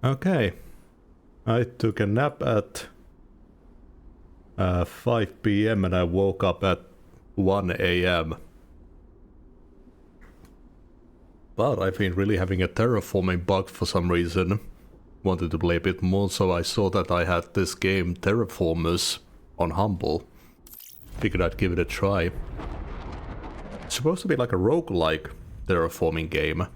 Okay. I took a nap at 5 p.m. and I woke up at 1 a.m. But I've been really having a terraforming bug for some reason. Wanted to play a bit more, so I saw that I had this game Terraformers on Humble. Figured I'd give it a try. It's supposed to be like a roguelike terraforming game.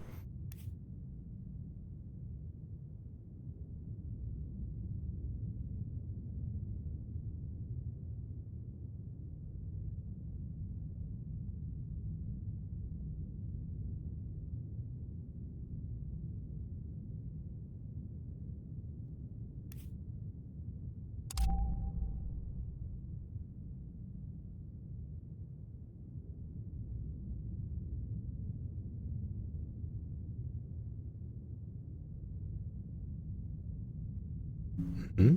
Hmm?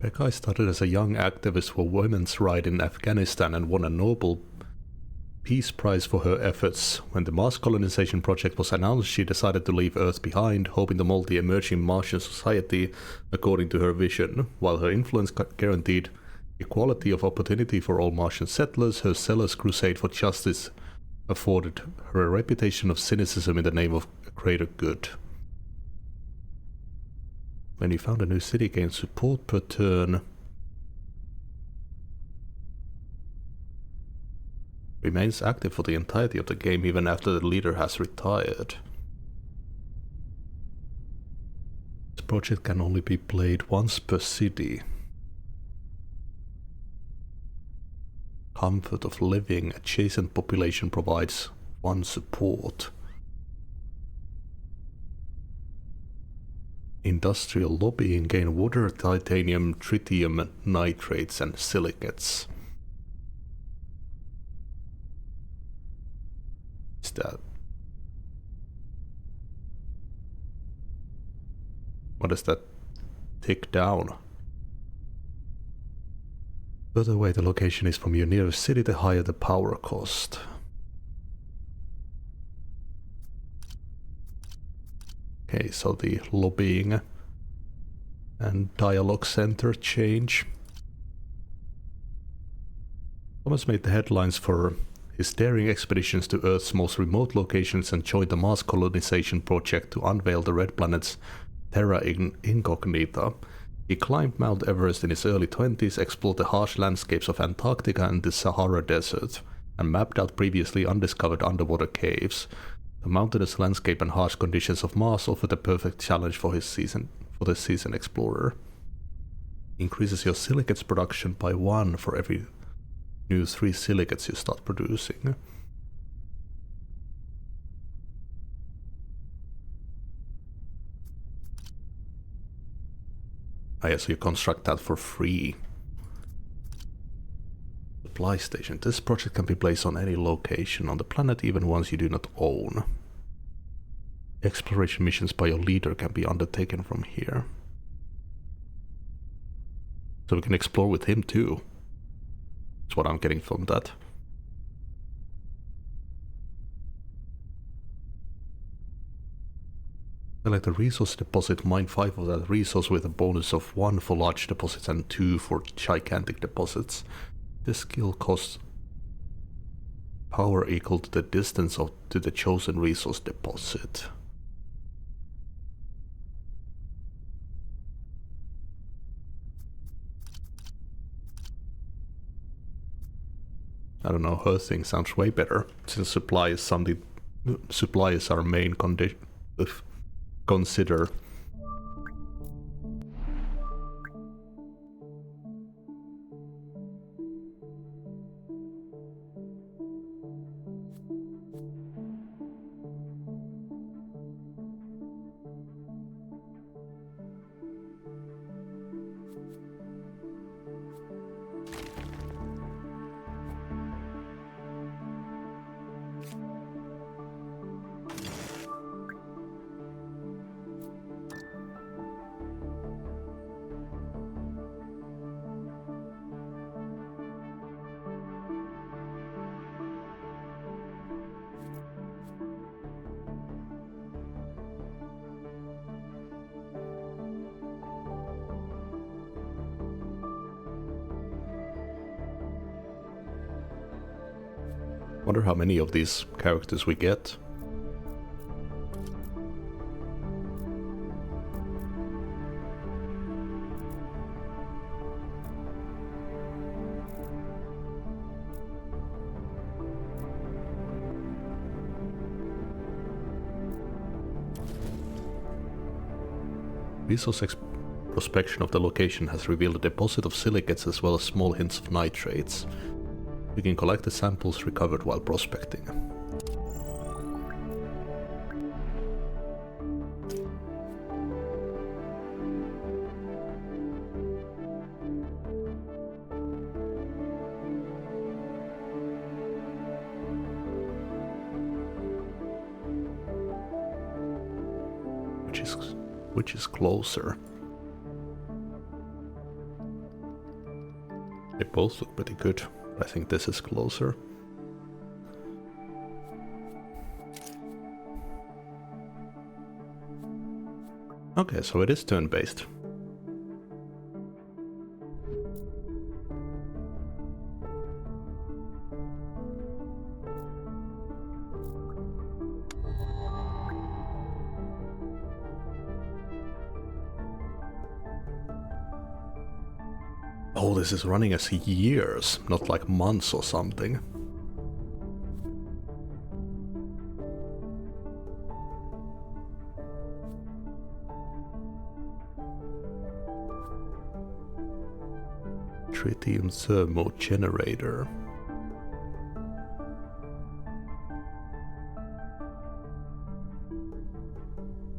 Bekai started as a young activist for women's rights in Afghanistan and won a Nobel Peace Prize for her efforts. When the Mars colonization project was announced, she decided to leave Earth behind, hoping to mold the emerging Martian society according to her vision. While her influence guaranteed equality of opportunity for all Martian settlers, her zealous crusade for justice afforded her a reputation of cynicism in the name of a greater good. When you found a new city, gain support per turn. Remains active for the entirety of the game even after the leader has retired. This project can only be played once per city. Comfort of living. Adjacent population provides one support. Industrial lobbying. Gain water, titanium, tritium, nitrates and silicates. Is that? What does that tick down? The further away the location is from your nearest city, the higher the power cost. Okay, so the lobbying and dialogue center change. Thomas made the headlines for his daring expeditions to Earth's most remote locations and joined the Mars colonization project to unveil the Red Planet's terra incognita. He climbed Mount Everest in his early 20s, explored the harsh landscapes of Antarctica and the Sahara Desert, and mapped out previously undiscovered underwater caves. The mountainous landscape and harsh conditions of Mars offer the perfect challenge for the seasoned explorer. Increases your silicates production by 1 for every new 3 silicates you start producing. Ah, yeah, so you construct that for free. Supply station. This project can be placed on any location on the planet, even ones you do not own. Exploration missions by your leader can be undertaken from here. So we can explore with him too. That's what I'm getting from that. Select a resource deposit, mine 5 of that resource with a bonus of 1 for large deposits and 2 for gigantic deposits. This skill costs power equal to the distance to the chosen resource deposit. I don't know, her thing sounds way better, since supply is something. Supply is our main condition. Consider. Wonder how many of these characters we get. Resource prospection of the location has revealed a deposit of silicates as well as small hints of nitrates. We can collect the samples recovered while prospecting. Which is closer? They both look pretty good. I think this is closer. Okay, so it is turn-based. Oh, this is running as years, not like months or something. Tritium thermo generator.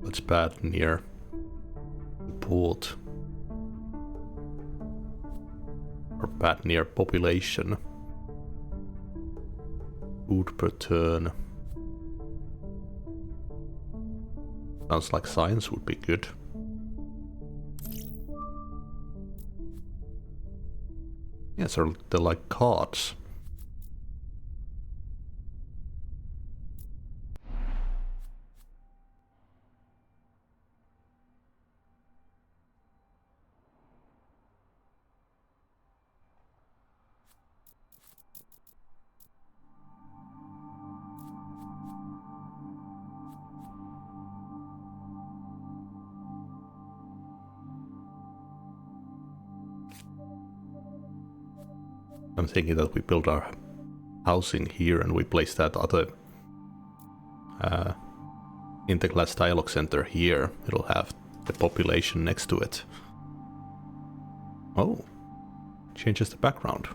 That's bad near the port. Or bad near population. Food per turn. Sounds like science would be good. Yes, they're like cards. I'm thinking that we build our housing here and we place that other interclass dialogue center here. It'll have the population next to it. Oh, changes the background.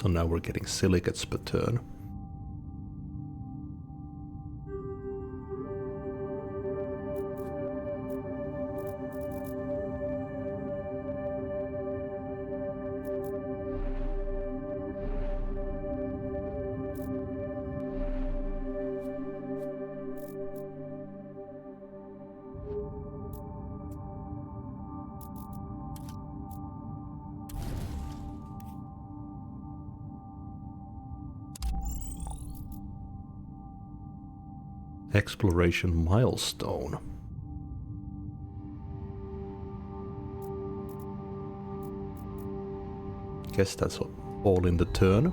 So now we're getting silicates per turn. Exploration milestone. Guess that's all in the turn.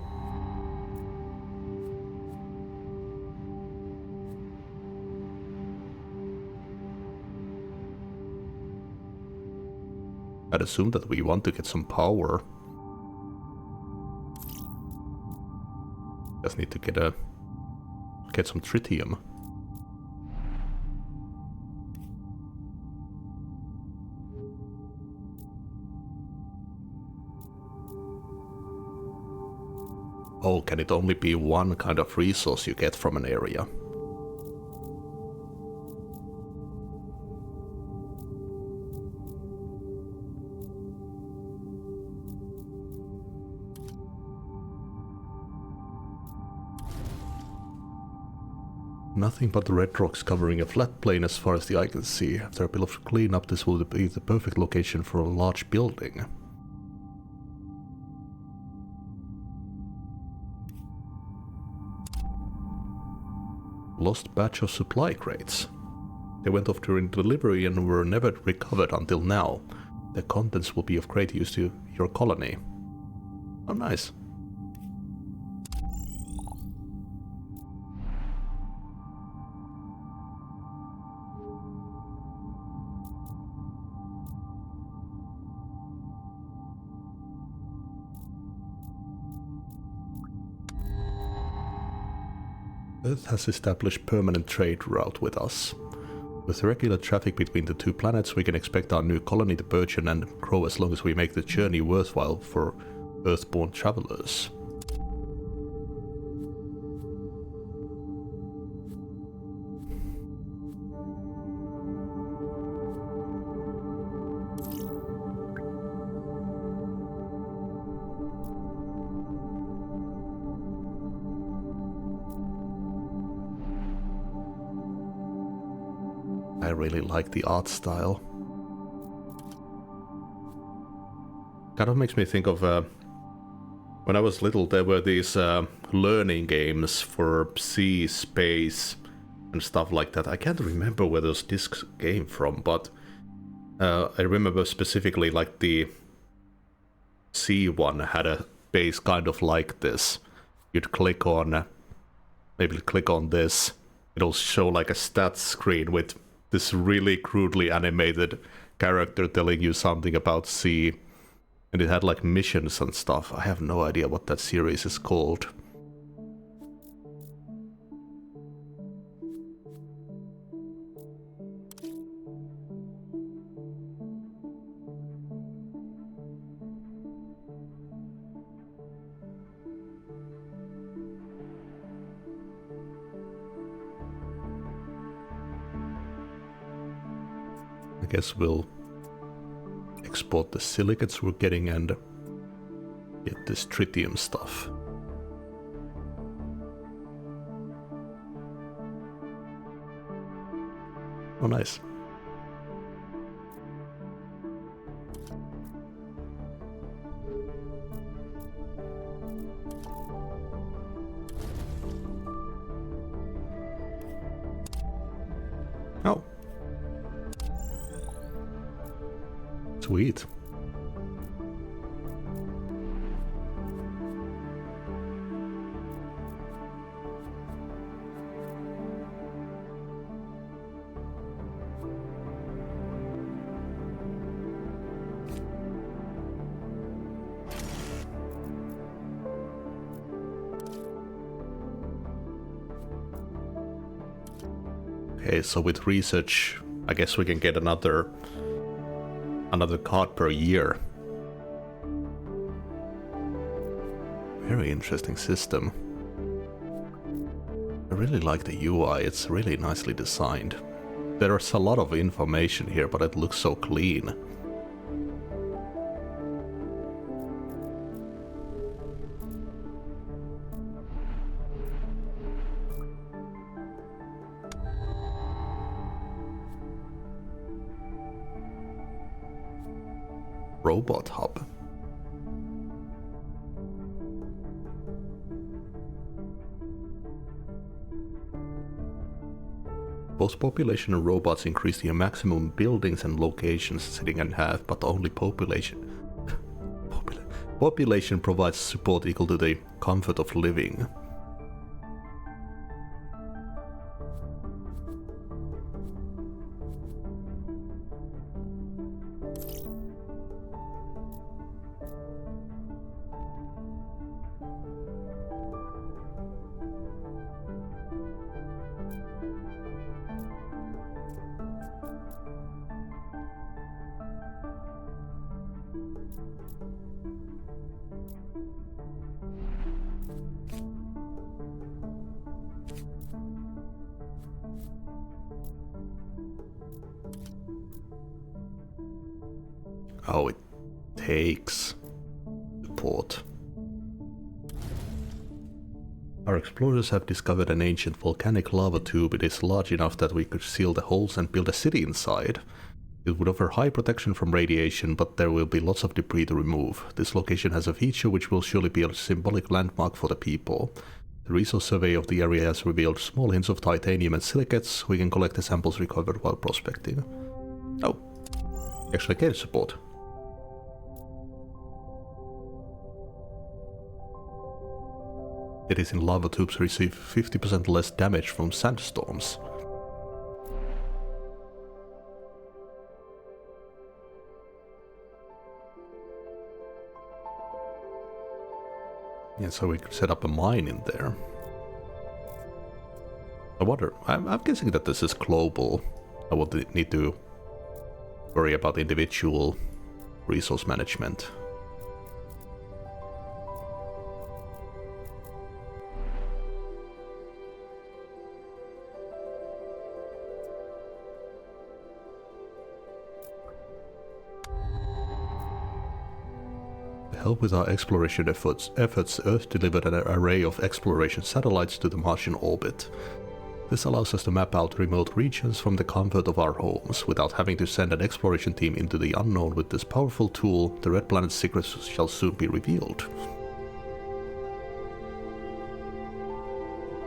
I'd assume that we want to get some power. Just need to get some tritium. Oh, can it only be one kind of resource you get from an area? Nothing but the red rocks covering a flat plain as far as the eye can see. After a bit of cleanup, this will be the perfect location for a large building. Lost batch of supply crates. They went off during delivery and were never recovered until now. The contents will be of great use to your colony. Oh, nice. Earth has established permanent trade route with us. With regular traffic between the two planets, we can expect our new colony to burgeon and grow as long as we make the journey worthwhile for Earthborn travelers. I really like the art style. Kind of makes me think of when I was little, there were these learning games for sea, space, and stuff like that. I can't remember where those discs came from, but I remember specifically like the sea one had a base kind of like this. You'd click on, maybe click on this. It'll show like a stats screen with this really crudely animated character telling you something about sea, and it had like missions and stuff. I have no idea what that series is called. I guess we'll export the silicates we're getting and get this tritium stuff. Oh, nice. Oh. Sweet. Okay, so with research, I guess we can get another card per year. Very interesting system. I really like the UI, it's really nicely designed. There's a lot of information here, but it looks so clean. Robot hub. Both population and robots increase the maximum buildings and locations sitting in half, but only population provides support equal to the comfort of living. Oh, it takes support. Our explorers have discovered an ancient volcanic lava tube. It is large enough that we could seal the holes and build a city inside. It would offer high protection from radiation, but there will be lots of debris to remove. This location has a feature which will surely be a symbolic landmark for the people. The resource survey of the area has revealed small hints of titanium and silicates. We can collect the samples recovered while prospecting. Oh, actually gave support. Cities in lava tubes receive 50% less damage from sandstorms. Yeah, so we could set up a mine in there. I wonder, I'm guessing that this is global. I would need to worry about individual resource management. To help with our exploration efforts, Earth delivered an array of exploration satellites to the Martian orbit. This allows us to map out remote regions from the comfort of our homes, without having to send an exploration team into the unknown. With this powerful tool, the Red Planet's secrets shall soon be revealed.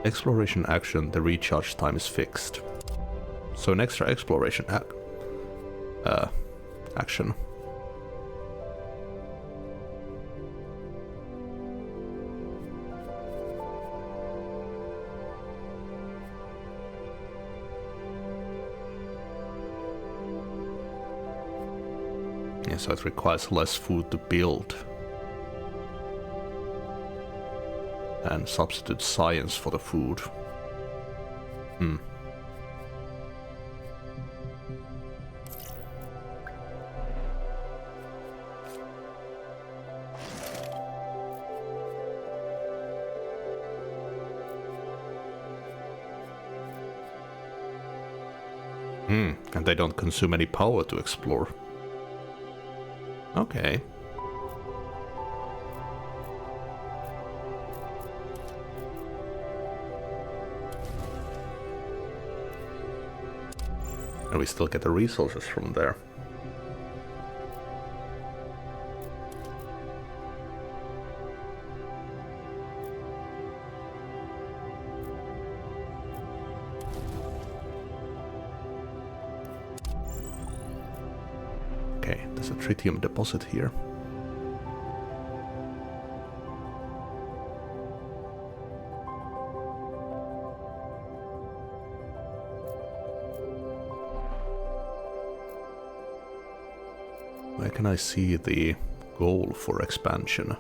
Exploration action, the recharge time is fixed. So an extra exploration action. So it requires less food to build. And substitute science for the food. And they don't consume any power to explore. Okay. And we still get the resources from there. Okay, there's a tritium deposit here. Where can I see the goal for expansion?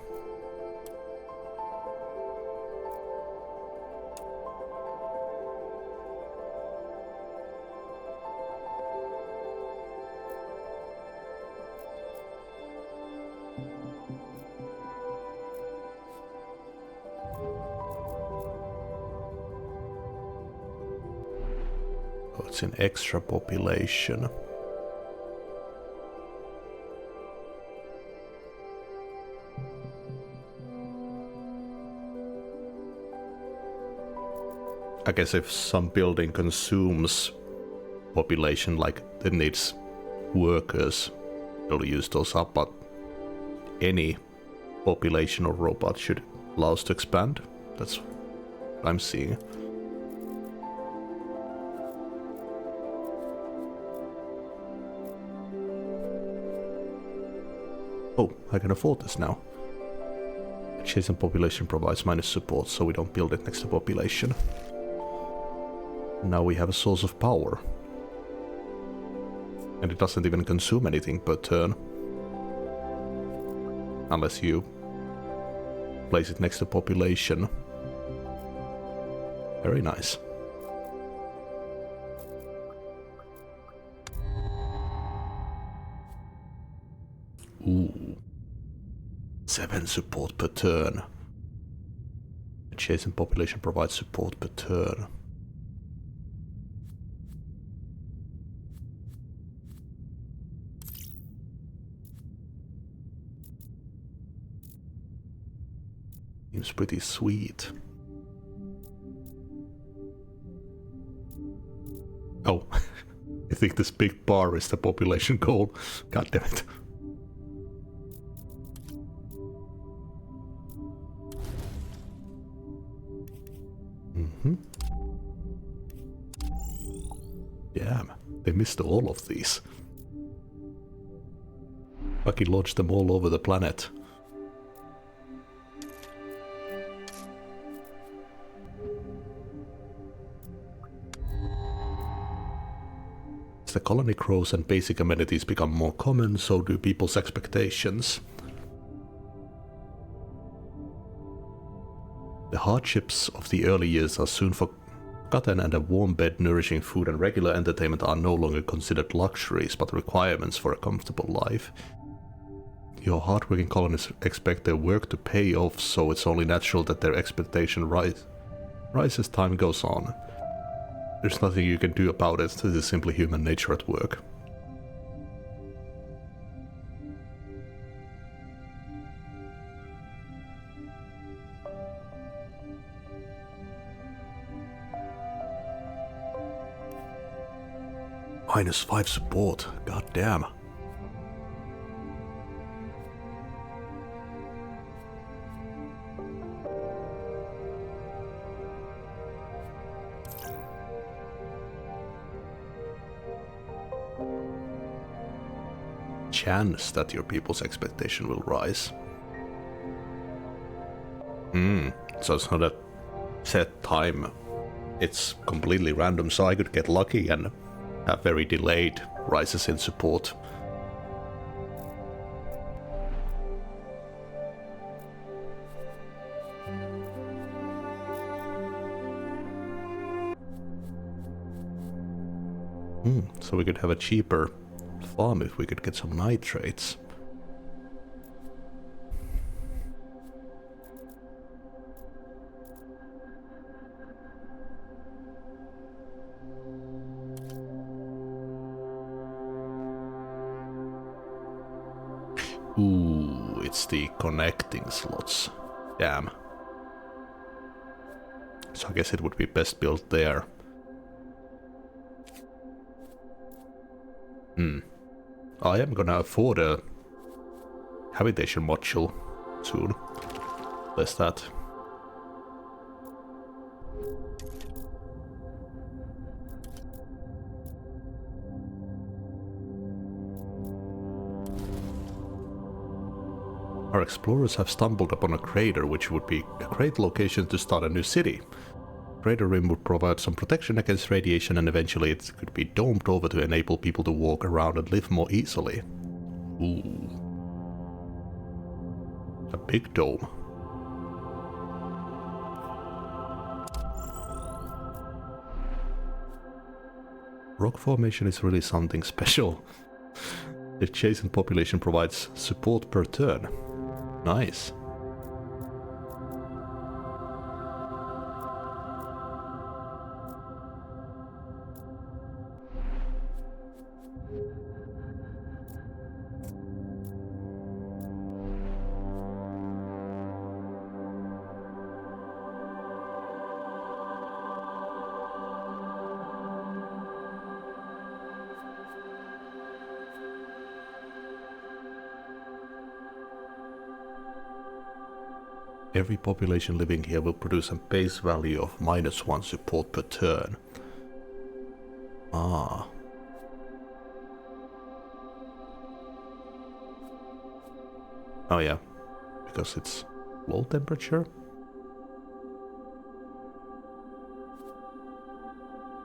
Oh, it's an extra population. I guess if some building consumes population, like it needs workers, it'll use those up, but any population or robot should allow us to expand. That's what I'm seeing. Oh, I can afford this now. Adjacent population provides minus support, so we don't build it next to population. Now we have a source of power. And it doesn't even consume anything per turn. Unless you place it next to population. Very nice. Ooh. 7 support per turn. Adjacent population provides support per turn. Seems pretty sweet. Oh, I think this big bar is the population goal. God damn it. Damn, they missed all of these. Fucking launched them all over the planet. As the colony grows and basic amenities become more common, so do people's expectations. The hardships of the early years are soon forgotten, and a warm bed, nourishing food, and regular entertainment are no longer considered luxuries, but requirements for a comfortable life. Your hardworking colonists expect their work to pay off, so it's only natural that their expectation rise as time goes on. There's nothing you can do about it, this is simply human nature at work. -5 support, god damn. Chance that your people's expectation will rise. So it's not a set time. It's completely random, so I could get lucky and have very delayed rises in support. So we could have a cheaper farm if we could get some nitrates. Ooh, it's the connecting slots. Damn. So I guess it would be best built there. I am gonna afford a habitation module soon. There's that. Our explorers have stumbled upon a crater, which would be a great location to start a new city. Crater rim would provide some protection against radiation, and eventually it could be domed over to enable people to walk around and live more easily. Ooh. A big dome. Rock formation is really something special. The adjacent population provides support per turn. Nice. Every population living here will produce a base value of -1 support per turn. Ah. Oh yeah, because it's low temperature.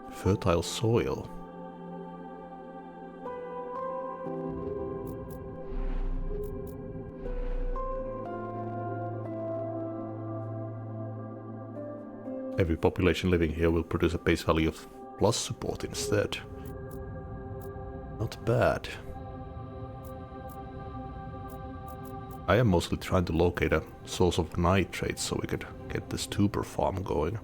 Fertile soil. Every population living here will produce a base value of plus support instead. Not bad. I am mostly trying to locate a source of nitrates so we could get this tuber farm going.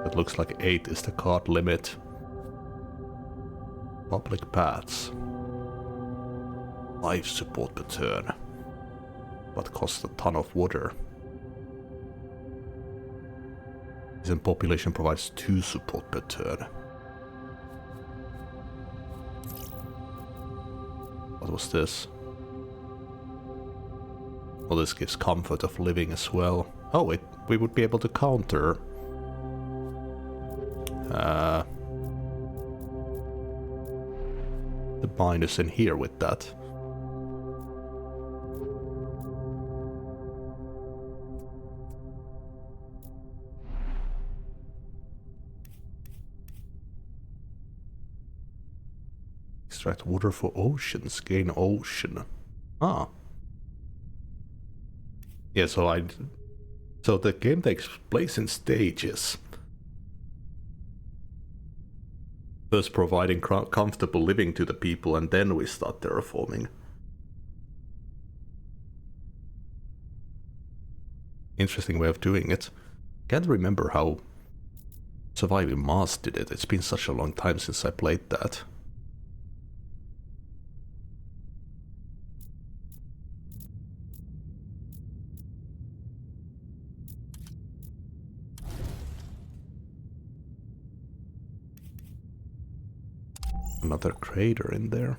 It looks like 8 is the card limit. Public paths. 5 support per turn. But costs a ton of water. Citizen population provides 2 support per turn. What was this? Well, this gives comfort of living as well. Oh, we would be able to counter the minus in here with that. Extract water for oceans, gain ocean. Ah. Yeah, so the game takes place in stages. First providing comfortable living to the people, and then we start terraforming. Interesting way of doing it. Can't remember how Surviving Mars did it. It's been such a long time since I played that. Another crater in there.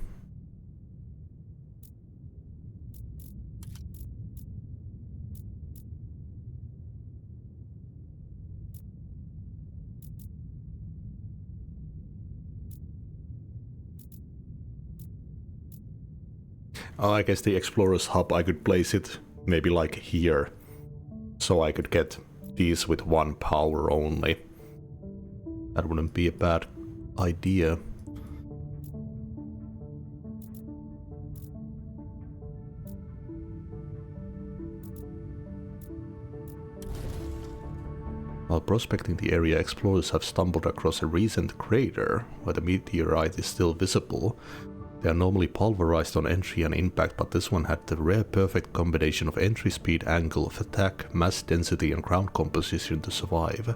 Oh, I guess the Explorer's Hub, I could place it maybe like here, so I could get these with 1 power only. That wouldn't be a bad idea. While prospecting the area, explorers have stumbled across a recent crater where the meteorite is still visible. They are normally pulverized on entry and impact, but this one had the rare perfect combination of entry speed, angle of attack, mass density and ground composition to survive.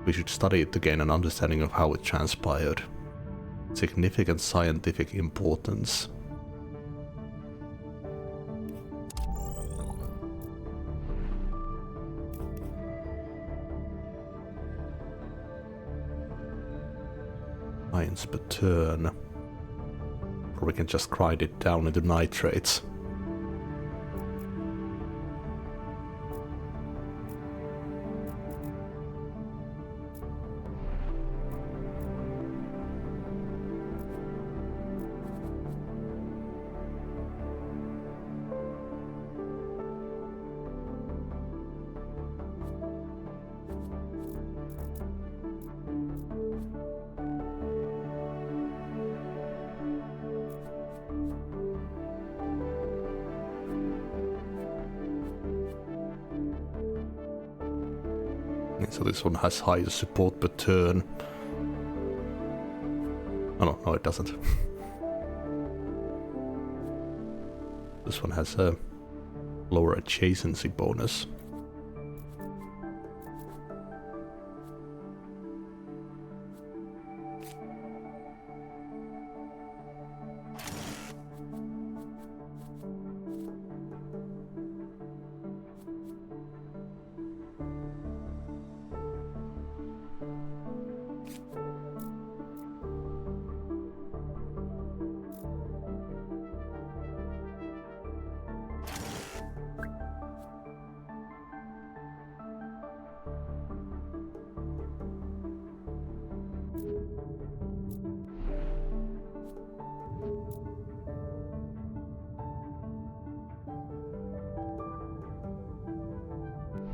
We should study it to gain an understanding of how it transpired. Significant scientific importance. Ions per turn. Or we can just grind it down into nitrates. So this one has higher support per turn. Oh no, it doesn't. This one has a lower adjacency bonus.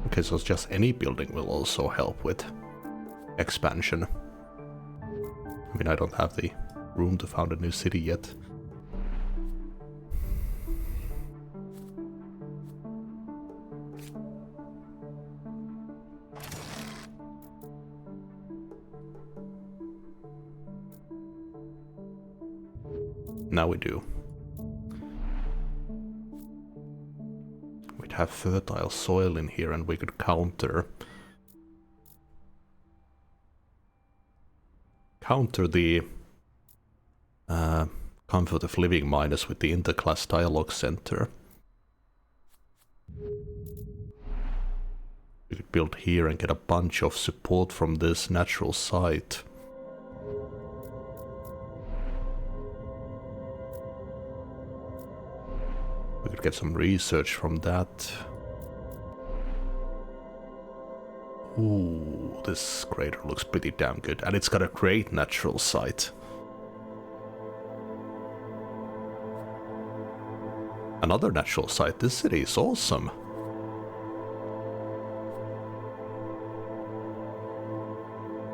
Okay, so just any building will also help with expansion. I mean, I don't have the room to found a new city yet. Now we do. We'd have fertile soil in here and we could counter the Comfort of living minus with the interclass dialogue center. We could build here and get a bunch of support from this natural site. We could get some research from that. Ooh, this crater looks pretty damn good, and it's got a great natural site. Another natural site, this city is awesome.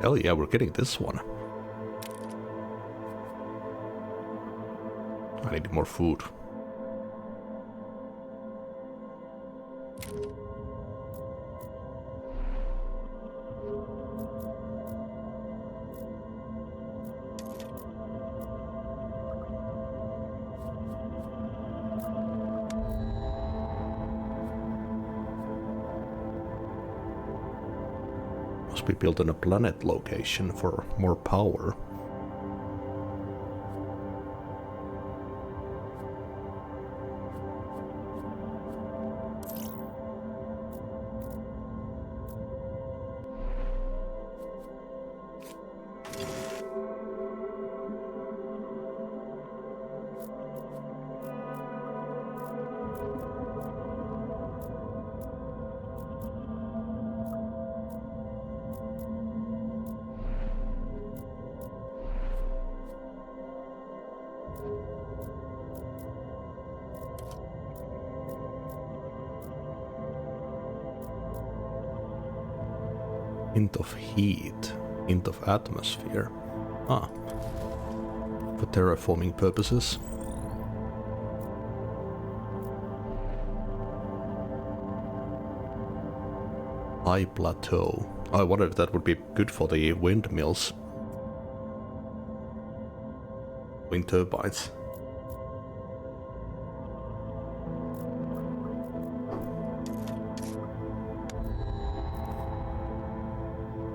Hell yeah, we're getting this one. I need more food. Must be built on a planet location for more power. Hint of heat, hint of atmosphere. Ah, for terraforming purposes. High plateau. I wonder if that would be good for the windmills. Wind turbines.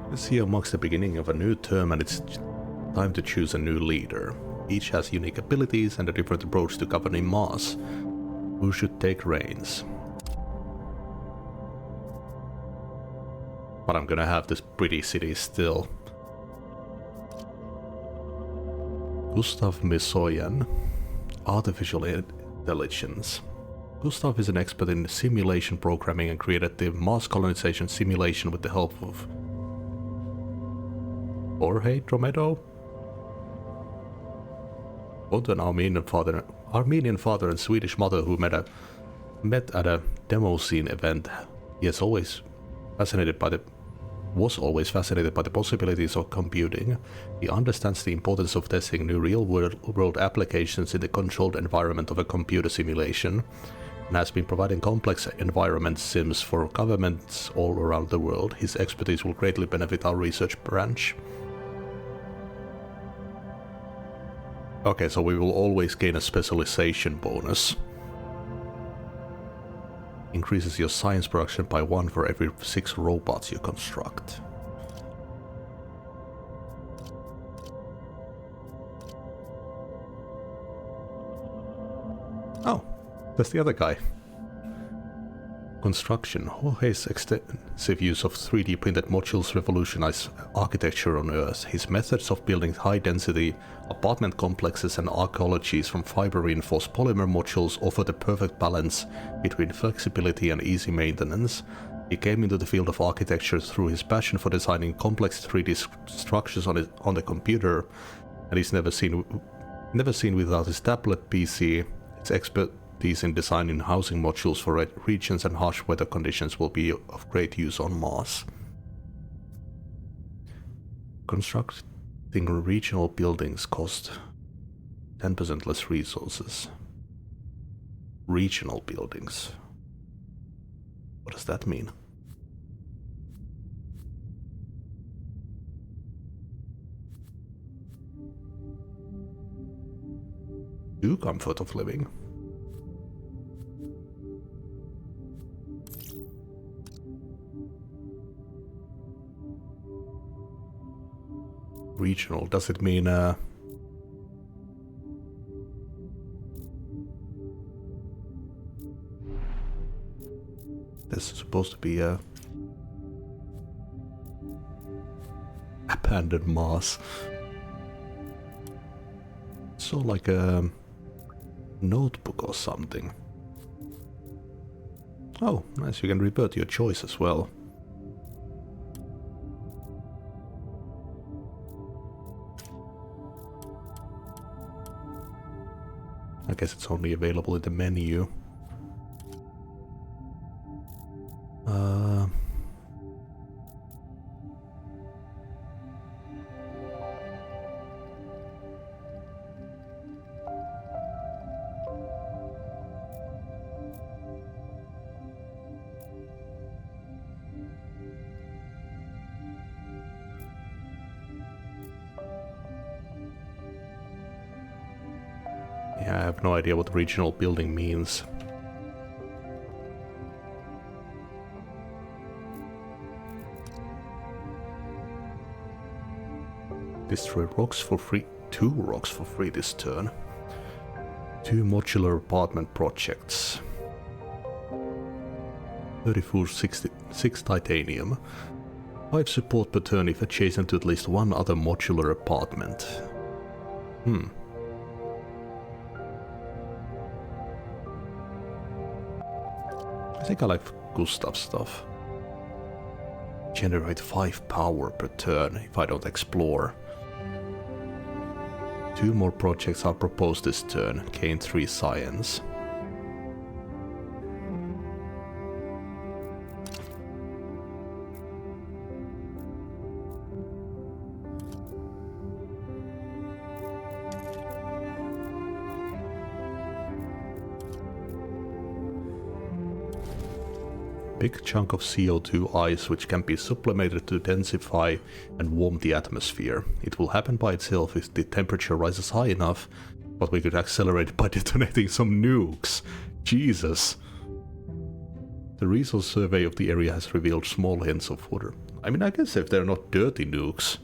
This year marks the beginning of a new term, and it's time to choose a new leader. Each has unique abilities and a different approach to governing Mars. Who should take reins? But I'm gonna have this pretty city still. Gustav Misoyan, Artificial Intelligence. Gustav is an expert in simulation programming and created the Mars colonization simulation with the help of Jorge Dromedo? Both an Armenian father and Swedish mother who met at a demo scene event. He was always fascinated by the possibilities of computing. He understands the importance of testing new real-world applications in the controlled environment of a computer simulation, and has been providing complex environment sims for governments all around the world. His expertise will greatly benefit our research branch. Okay, so we will always gain a specialization bonus. Increases your science production by 1 for every 6 robots you construct. Oh, that's the other guy. Construction. Jorge's extensive use of 3D printed modules revolutionized architecture on Earth. His methods of building high-density apartment complexes and archaeologies from fiber-reinforced polymer modules offer the perfect balance between flexibility and easy maintenance. He came into the field of architecture through his passion for designing complex 3D structures on the computer, and he's never seen without his tablet PC. Its expertise in designing housing modules for regions and harsh weather conditions will be of great use on Mars. Constructing regional buildings cost 10% less resources. Regional buildings. What does that mean? Comfort of living. Regional, does it mean There's supposed to be a abandoned Mars. So like a notebook or something. Oh, nice, you can revert your choice as well. I guess it's only available in the menu. Yeah, I have no idea what regional building means. Destroy rocks for free. 2 rocks for free this turn. 2 modular apartment projects. 3466 titanium. 5 support per turn if adjacent to at least 1 other modular apartment. I think I like Gustav's stuff. Generate 5 power per turn if I don't explore. 2 more projects are proposed this turn. Gain 3 science. Big chunk of CO2 ice which can be sublimated to densify and warm the atmosphere. It will happen by itself if the temperature rises high enough, but we could accelerate it by detonating some nukes. Jesus. The resource survey of the area has revealed small hints of water. I mean, I guess if they're not dirty nukes.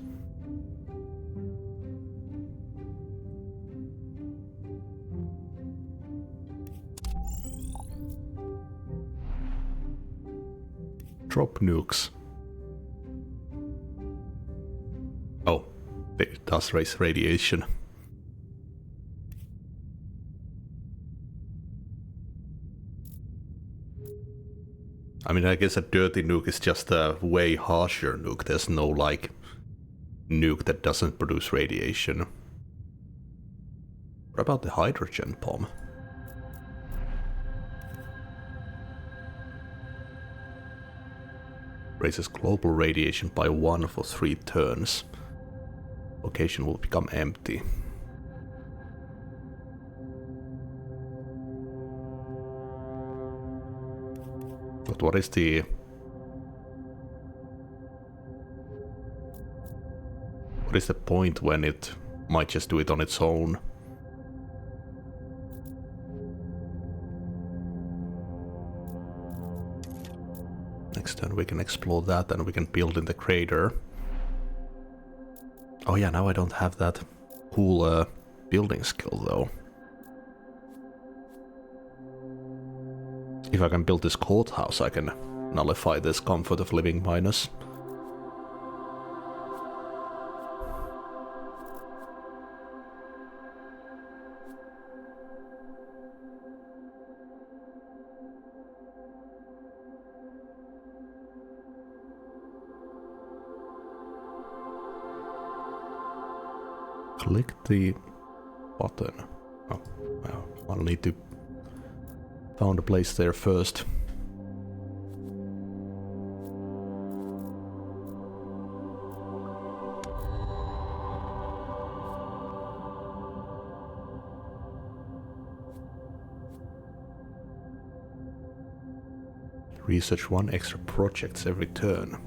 Drop nukes. Oh, it does raise radiation. I mean, I guess a dirty nuke is just a way harsher nuke. There's no, like, nuke that doesn't produce radiation. What about the hydrogen bomb? Raises global radiation by 1 for 3 turns. Location will become empty. But what is the... what is the point when it might just do it on its own? Next turn we can explore that and we can build in the crater. Oh yeah, now I don't have that cool building skill though. If I can build this courthouse, I can nullify this comfort of living minus. Click the button. Oh, well, I'll need to found a place there first. Research 1 extra projects every turn.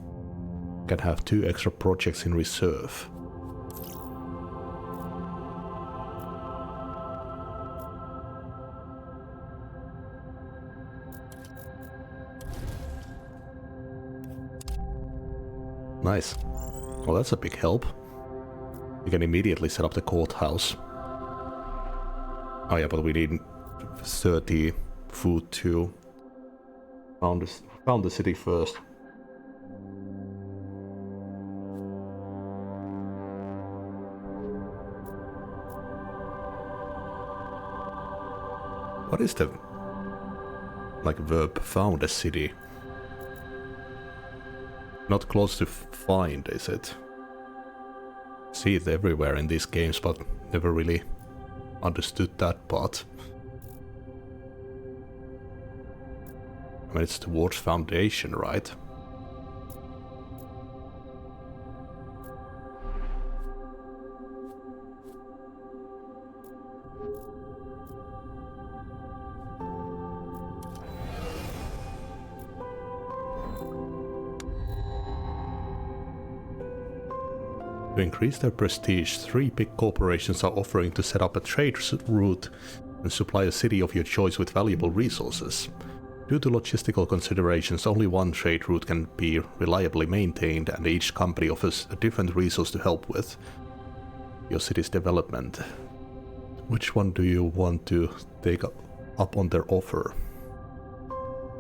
Can have 2 extra projects in reserve. Nice. Well, that's a big help. We can immediately set up the courthouse. Oh yeah, but we need 30 food too. Found the city first. What is the like verb found a city? Not close to find, is it? See it everywhere in these games, but never really understood that part. I mean, it's towards foundation, right? To increase their prestige, 3 big corporations are offering to set up a trade route and supply a city of your choice with valuable resources. Due to logistical considerations, only one trade route can be reliably maintained, and each company offers a different resource to help with your city's development. Which one do you want to take up on their offer?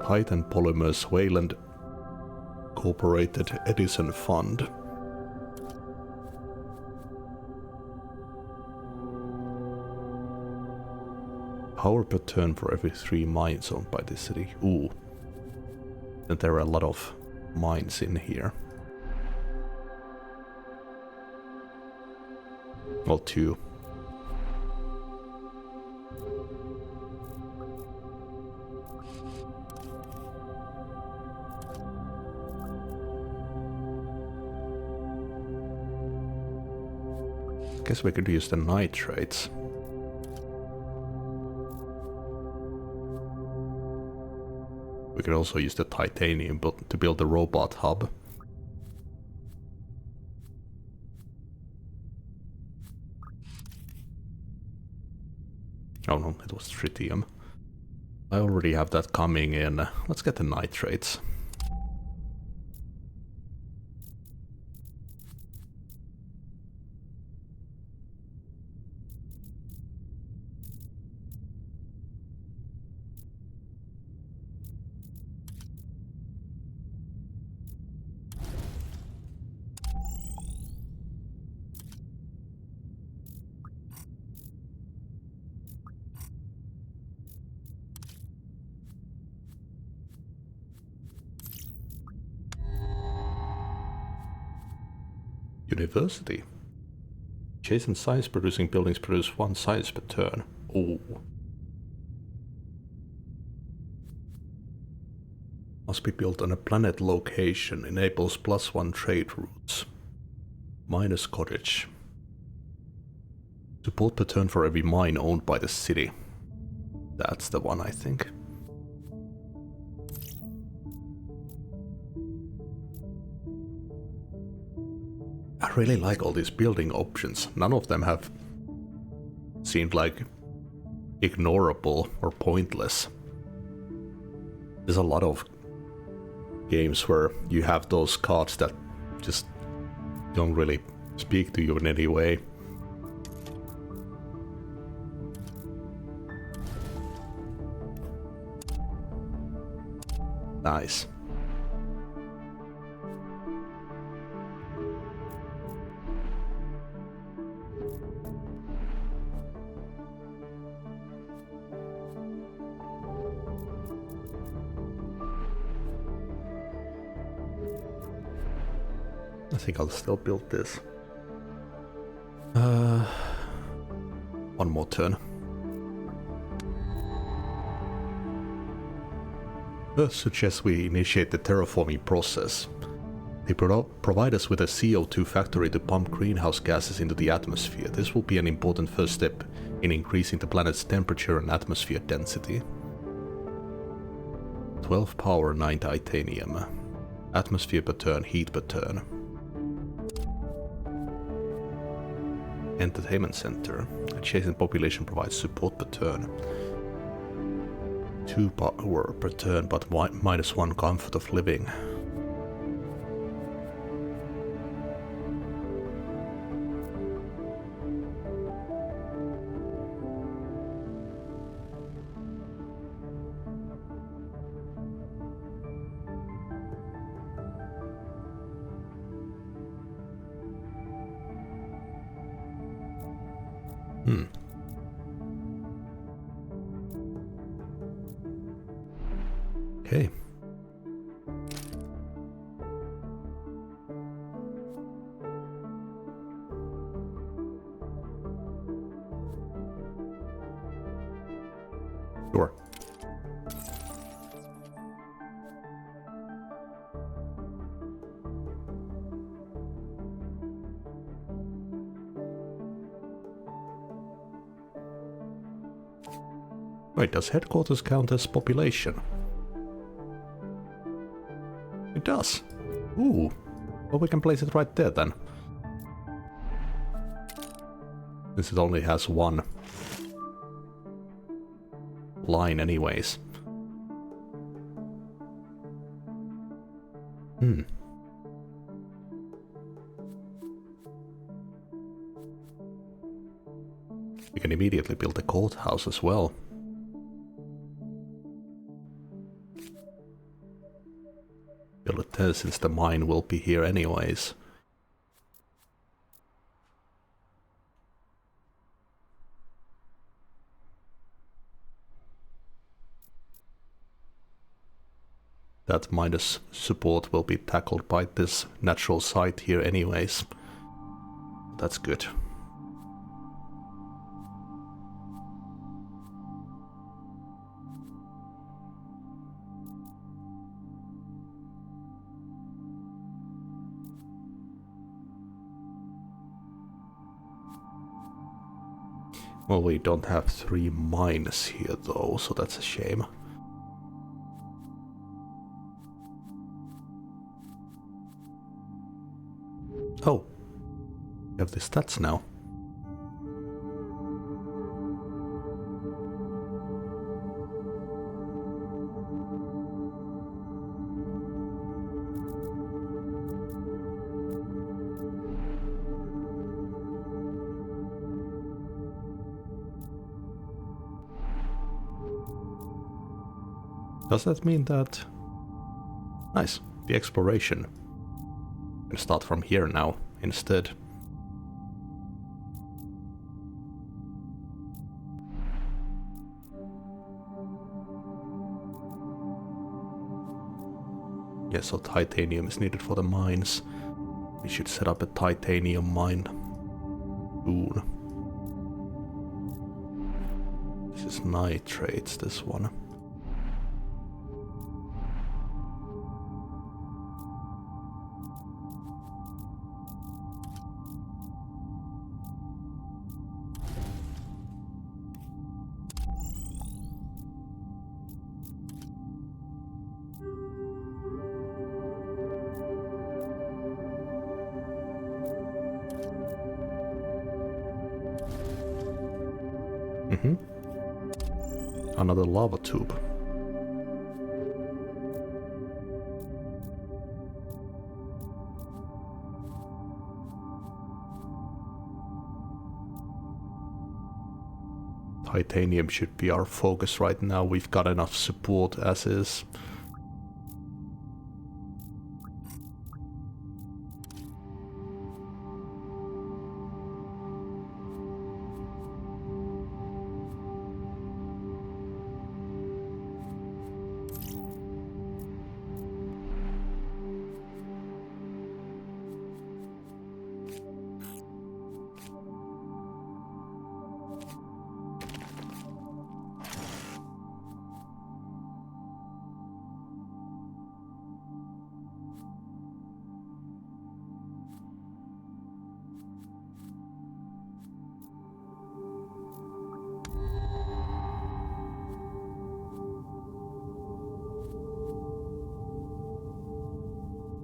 Titan Polymers Wayland Corporated Edison Fund. Power per turn for every 3 mines owned by this city. Ooh. And there are a lot of mines in here. Well, 2. Guess we could use the nitrates. We could also use the titanium to build the robot hub. Oh no, it was tritium. I already have that coming in. Let's get the nitrates. University. Adjacent science producing buildings produce 1 science per turn. Ooh. Must be built on a planet location. Enables +1 trade routes. Minus cottage. Support per turn for every mine owned by the city. That's the one, I think. I really like all these building options. None of them have seemed like ignorable or pointless. There's a lot of games where you have those cards that just don't really speak to you in any way. Nice. I think I'll still build this. One more turn. Earth suggests we initiate the terraforming process. They provide us with a CO2 factory to pump greenhouse gases into the atmosphere. This will be an important first step in increasing the planet's temperature and atmosphere density. 12 power, 9 titanium. Atmosphere per turn, heat per turn. Entertainment center. Adjacent population provides support per turn. 2 power per turn, but -1 comfort of living. Hmm. Okay. Sure. Wait, does headquarters count as population? It does. Ooh. Well, we can place it right there then. Since it only has one line anyways. Hmm. We can immediately build a courthouse as well. Build it there since the mine will be here anyways. That minus support will be tackled by this natural site here anyways. That's good. Well, we don't have 3 mines here though, so that's a shame. Oh, we have the stats now. Does that mean that... Nice, the exploration. We can start from here now, instead. Yeah, so titanium is needed for the mines. We should set up a titanium mine soon. This is nitrates, this one. Another lava tube. Titanium should be our focus right now. We've got enough support as is.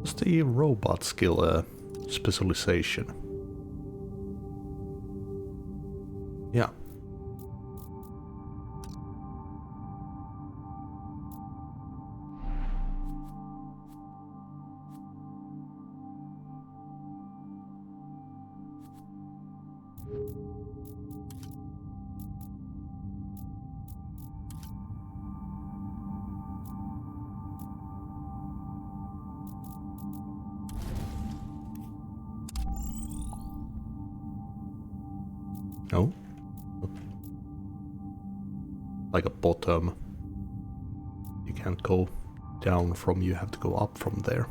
What's the robot skill specialization? Yeah. Oh, like a bottom. You can't go down from, you have to go up from there.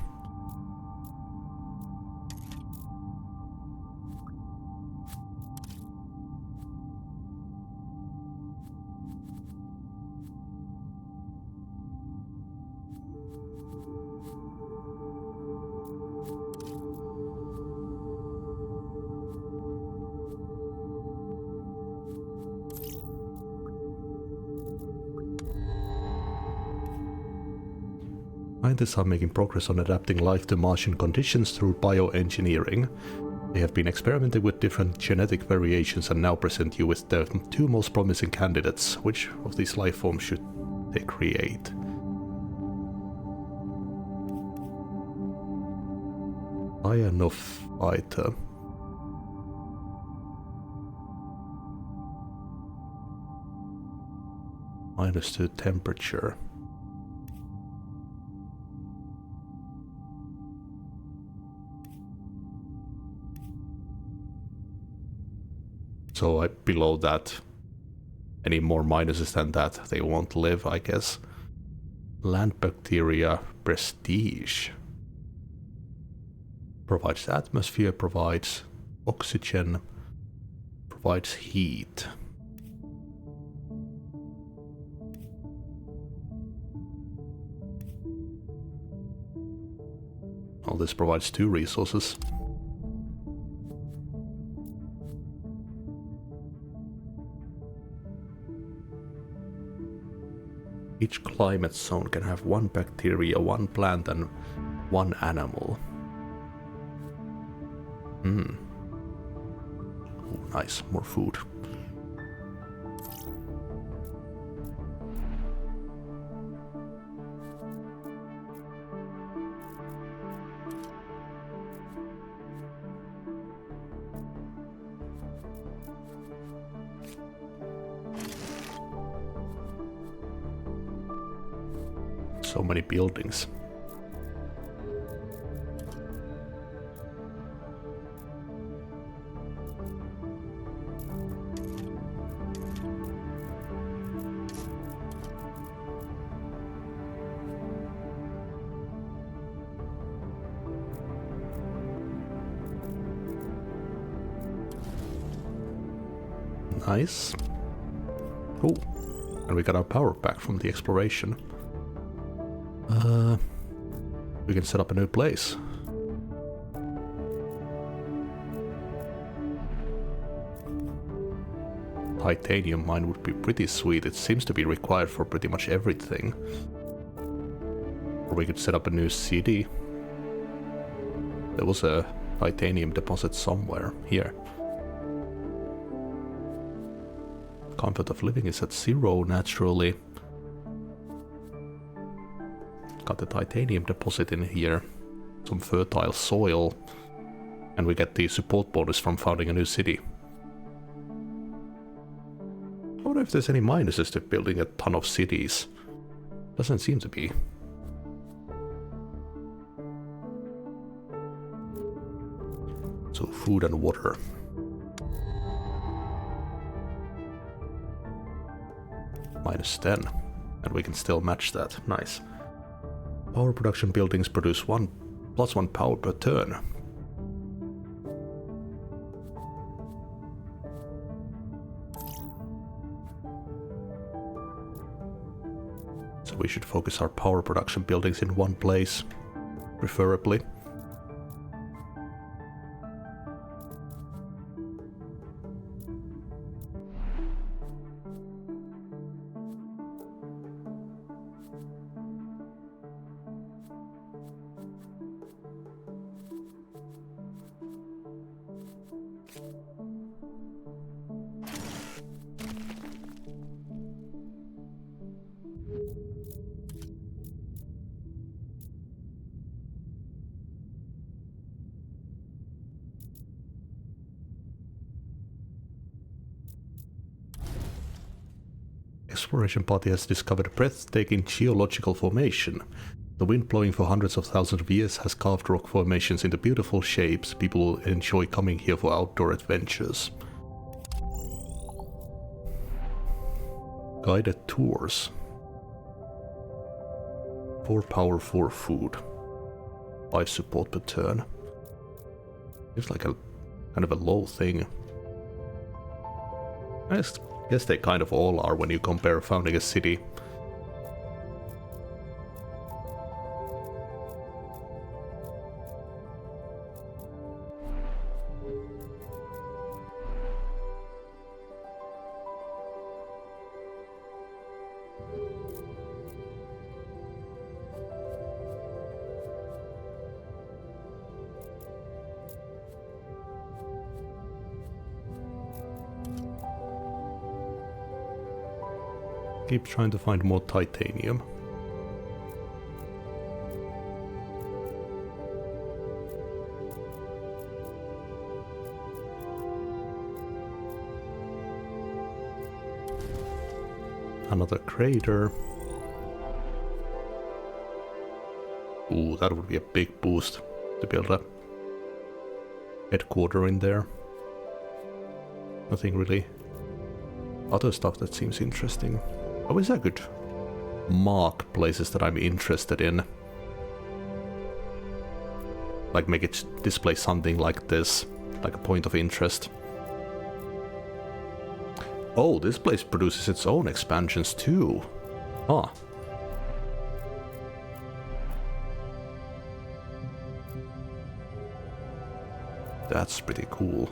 Scientists are making progress on adapting life to Martian conditions through bioengineering. They have been experimenting with different genetic variations and now present you with the two most promising candidates. Which of these life forms should they create? Cyanophyta. -2 temperature. So below that, any more minuses than that, they won't live, I guess. Land bacteria prestige. Provides atmosphere, provides oxygen, provides heat. Well, this provides 2 resources. Each climate zone can have 1 bacteria, 1 plant, and 1 animal. Ooh, nice, more food. So many buildings. Nice. Oh, and we got our power back from the exploration. We can set up a new place. Titanium mine would be pretty sweet. It seems to be required for pretty much everything. Or we could set up a new city. There was a titanium deposit somewhere. Here. Comfort of living is at 0 naturally. Got the titanium deposit in here, some fertile soil, and we get the support bonus from founding a new city. I wonder if there's any minuses to building a ton of cities. Doesn't seem to be. So food and water. -10, and we can still match that. Nice. Power production buildings produce +1 power per turn. So we should focus our power production buildings in one place, preferably. Exploration party has discovered a breathtaking geological formation. The wind blowing for hundreds of thousands of years has carved rock formations into beautiful shapes. People will enjoy coming here for outdoor adventures. Guided tours. 4 power, 4 food. 5 support per turn. Seems like a kind of a low thing. I guess they kind of all are when you compare founding a city. Keep trying to find more titanium. Another crater. Ooh, that would be a big boost to build a headquarter in there. Nothing really other stuff that seems interesting. Always I could mark places that I'm interested in. Like make it display something like this, like a point of interest. Oh, this place produces its own expansions too. Huh. That's pretty cool.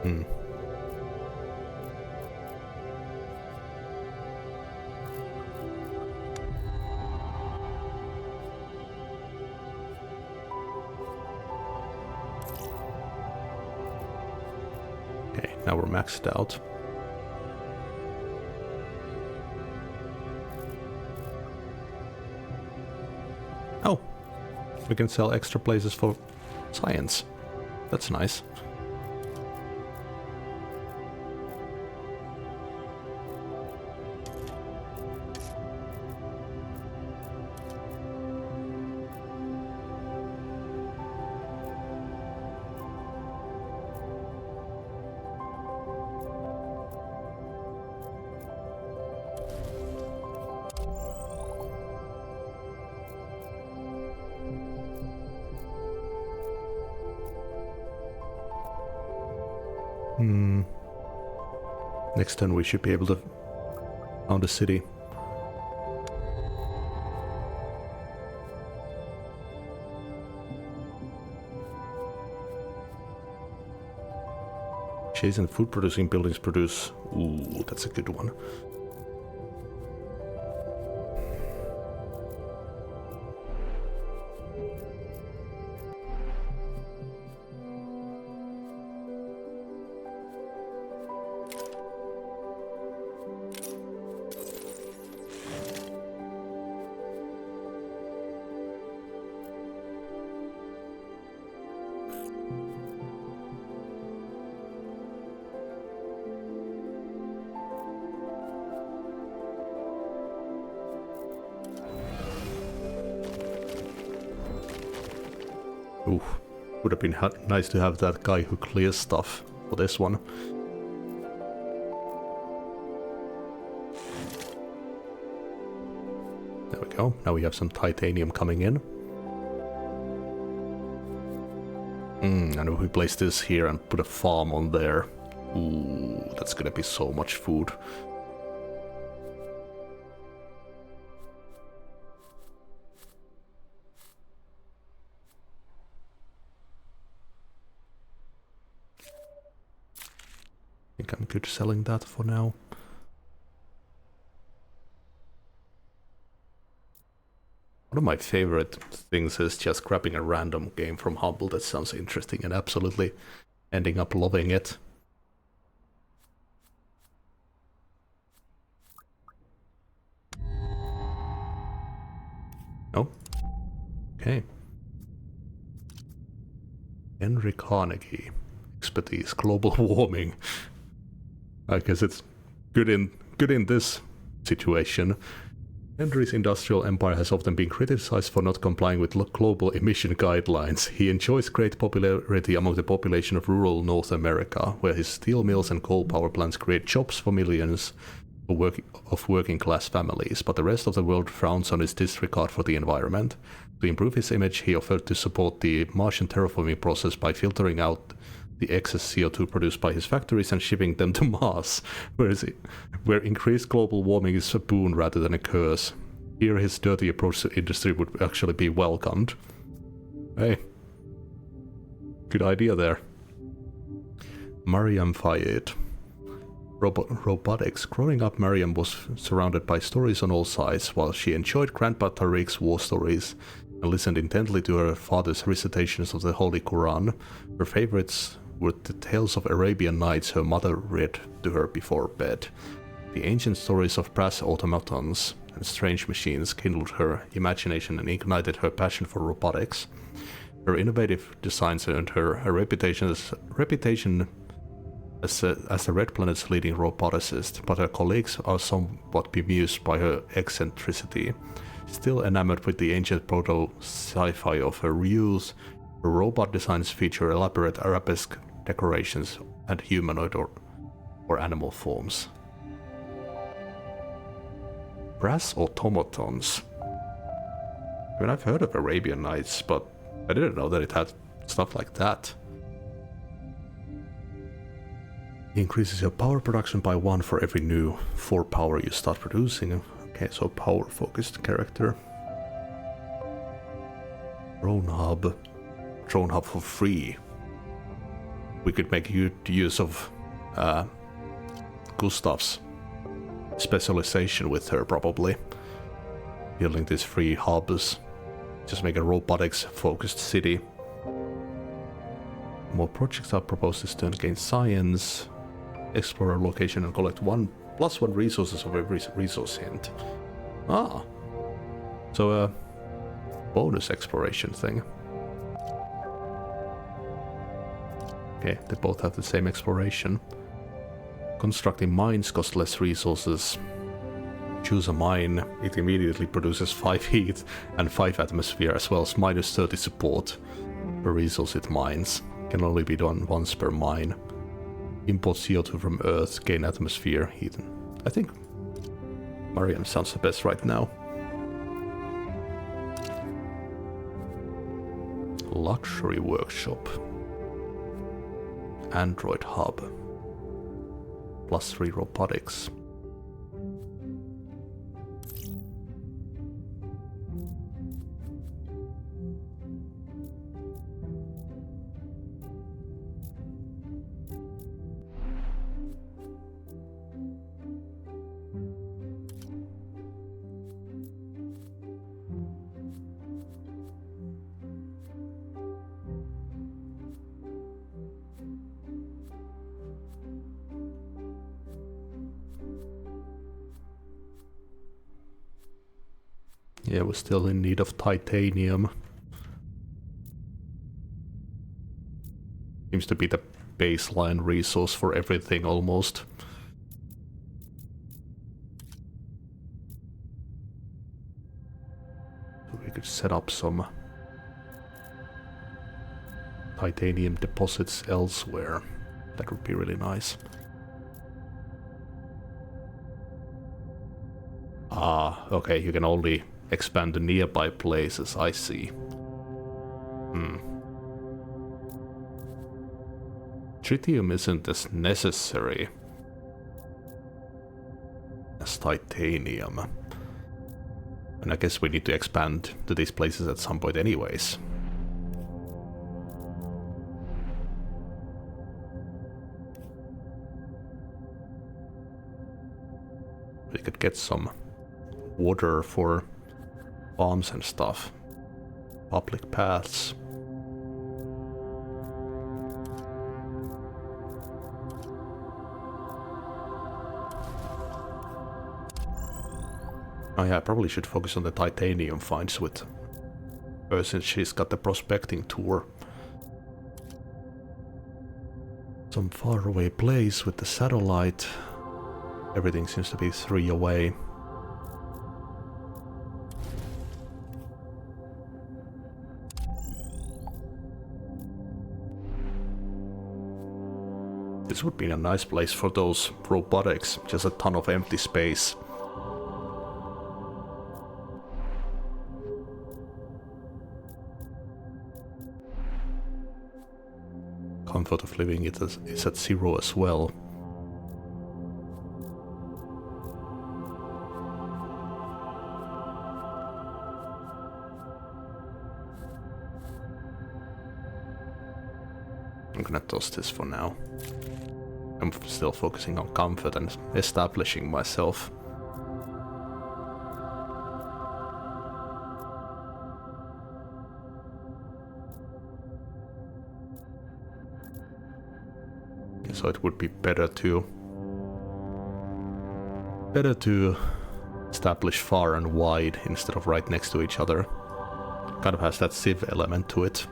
Hmm. Okay, now we're maxed out. Oh, we can sell extra places for science. That's nice. Next turn we should be able to found a city. Adjacent food producing buildings produce. Ooh, that's a good one. Ooh, would have been nice to have that guy who clears stuff for this one. There we go. Now we have some titanium coming in. And if we place this here and put a farm on there, ooh, that's gonna be so much food. I think I'm good selling that for now. One of my favorite things is just grabbing a random game from Humble that sounds interesting and absolutely ending up loving it. Oh, okay. Henry Carnegie, expertise, global warming. I guess it's good in this situation. Henry's industrial empire has often been criticized for not complying with global emission guidelines. He enjoys great popularity among the population of rural North America, where his steel mills and coal power plants create jobs for millions of working-class families, but the rest of the world frowns on his disregard for the environment. To improve his image, he offered to support the Martian terraforming process by filtering out the excess CO2 produced by his factories and shipping them to Mars, where increased global warming is a boon rather than a curse. Here his dirty approach to industry would actually be welcomed. Hey, good idea there. Mariam Fayed. Robotics. Growing up, Mariam was surrounded by stories on all sides. While she enjoyed Grandpa Tariq's war stories and listened intently to her father's recitations of the Holy Quran, her favorites were the tales of Arabian Nights her mother read to her before bed. The ancient stories of brass automatons and strange machines kindled her imagination and ignited her passion for robotics. Her innovative designs earned her a reputation as the Red Planet's leading roboticist, but her colleagues are somewhat bemused by her eccentricity. Still enamored with the ancient proto-sci-fi of her youth, her robot designs feature elaborate arabesque decorations and humanoid or animal forms. Brass automatons. I mean, I've heard of Arabian Nights, but I didn't know that it had stuff like that. Increases your power production by 1 for every new 4 power you start producing. Okay, so power-focused character. Drone hub for free. We could make use of Gustav's specialization with her, probably. Building these free hubs. Just make a robotics-focused city. More projects are proposed this turn. Gain science. Explore a location and collect 1+1 resources of every resource hint. Ah. So a bonus exploration thing. Okay, they both have the same exploration. Constructing mines costs less resources. Choose a mine, it immediately produces 5 heat and 5 atmosphere, as well as -30 support per resource it mines. Can only be done once per mine. Import CO2 from Earth, gain atmosphere, heat. I think Mariam sounds the best right now. Luxury workshop. Android hub. +3 robotics. Yeah, we're still in need of titanium. Seems to be the baseline resource for everything almost. So we could set up some titanium deposits elsewhere. That would be really nice. Ah, okay, you can only expand the nearby places, I see. Tritium isn't as necessary as titanium. And I guess we need to expand to these places at some point anyways. We could get some water for farms and stuff. Public paths. Oh yeah, I probably should focus on the titanium finds with her since she's got the prospecting tour. Some faraway place with the satellite. Everything seems to be 3 away. This would be a nice place for those robotics, just a ton of empty space. Comfort of living is at 0 as well. I'm gonna toss this for now. I'm still focusing on comfort and establishing myself. So it would be better to establish far and wide instead of right next to each other. Kind of has that Civ element to it.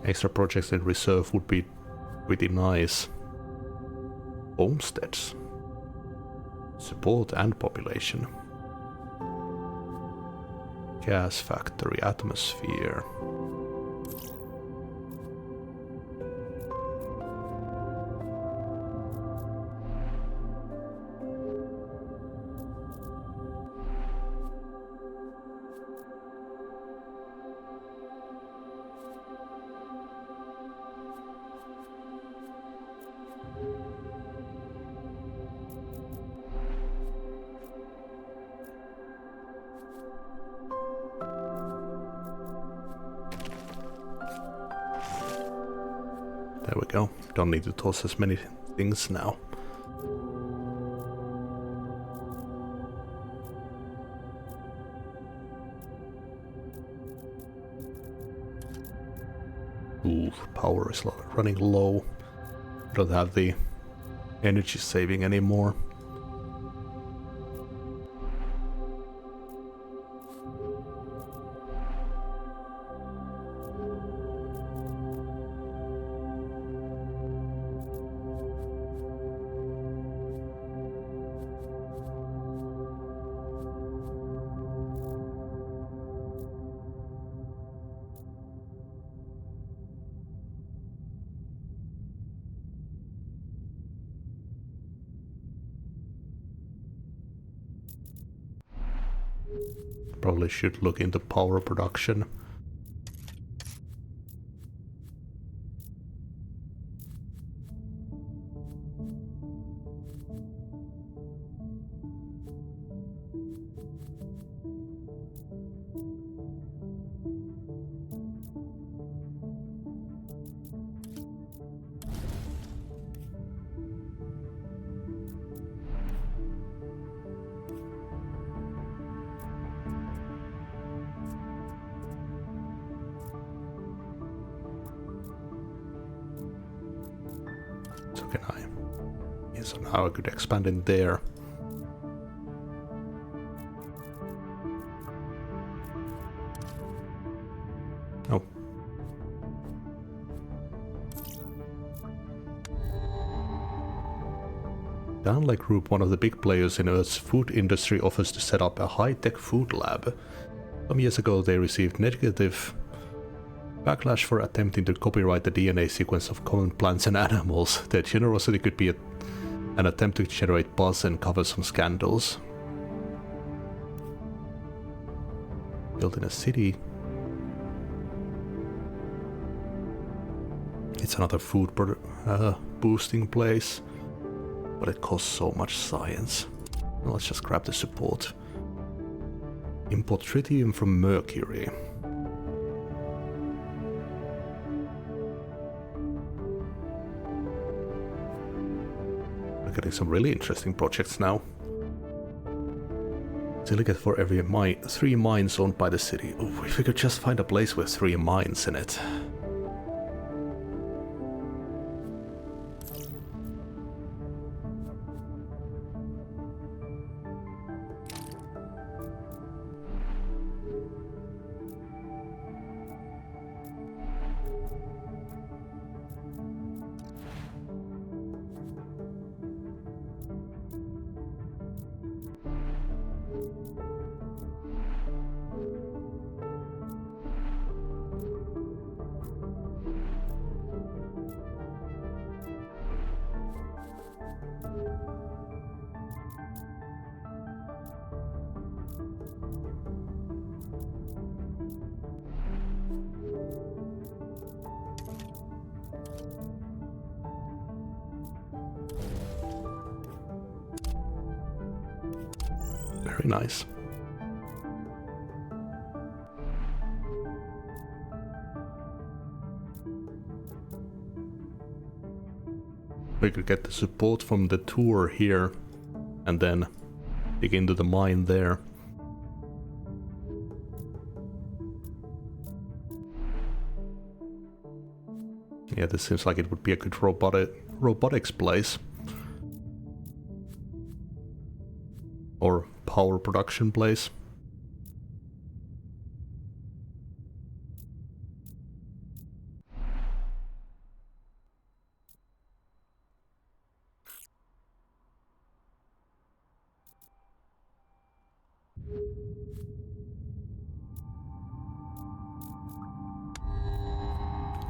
Extra projects in reserve would be pretty nice. Homesteads. Support and population. Gas factory, atmosphere. There we go. Don't need to toss as many things now. Ooh, power is running low. Don't have the energy saving anymore. Probably should look into power production. So can I? Yeah, so now I could expand in there. Oh. Downlake Group, one of the big players in Earth's food industry, offers to set up a high-tech food lab. Some years ago they received negative backlash for attempting to copyright the DNA sequence of common plants and animals. Their generosity could be an attempt to generate buzz and cover some scandals. Built in a city. It's another food boosting place, but it costs so much science. Well, let's just grab the support. Import tritium from Mercury. We're getting some really interesting projects now. Silicate for every 3 mines owned by the city. Ooh, if we could just find a place with 3 mines in it. Very nice. We could get the support from the tour here and then dig into the mine there. Yeah, this seems like it would be a good robotics place. Or power production place.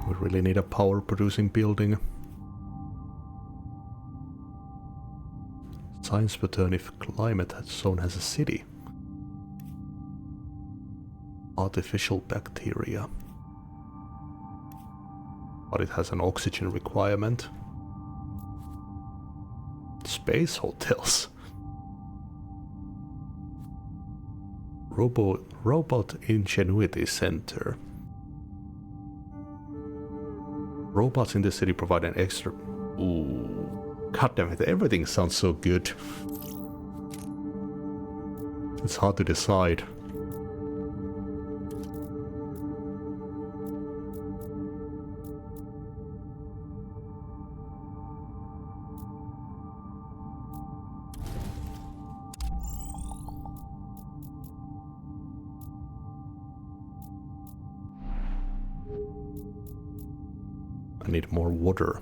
We really need a power producing building. Science pattern if climate zone has a city. Artificial bacteria. But it has an oxygen requirement. Space hotels. Robot Ingenuity Center. Robots in the city provide an extra... Ooh. God damn it, everything sounds so good. It's hard to decide. I need more water.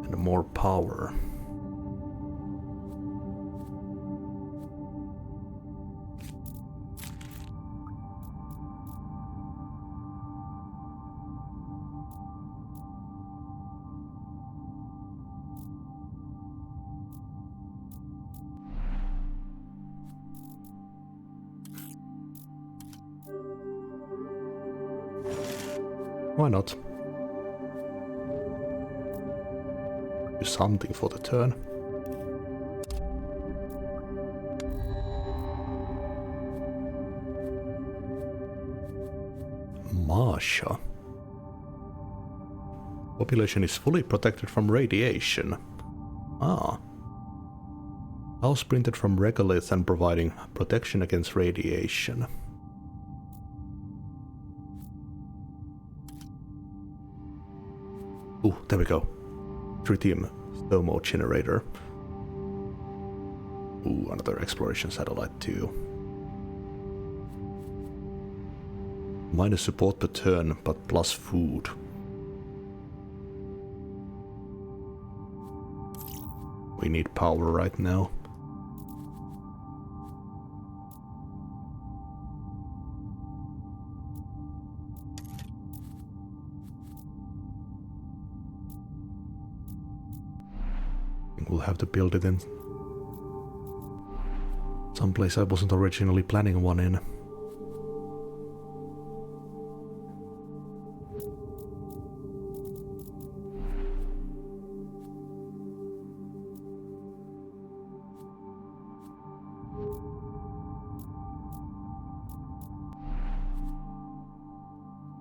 And more power. Why not? Do something for the turn. Marsha. Population is fully protected from radiation. Ah. House printed from regolith and providing protection against radiation. Ooh, there we go. Tritium thermo generator. Ooh, another exploration satellite too. Minus support per turn, but plus food. We need power right now. We'll have to build it in someplace I wasn't originally planning one in.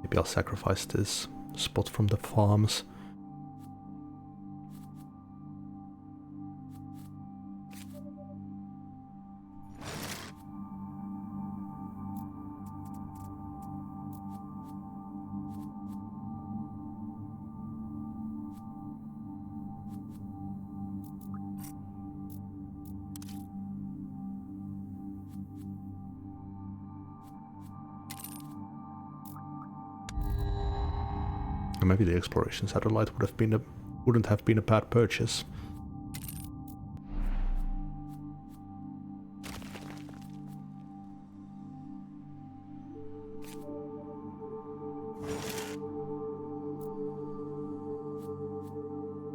Maybe I'll sacrifice this spot from the farms. Maybe the exploration satellite wouldn't have been a bad purchase.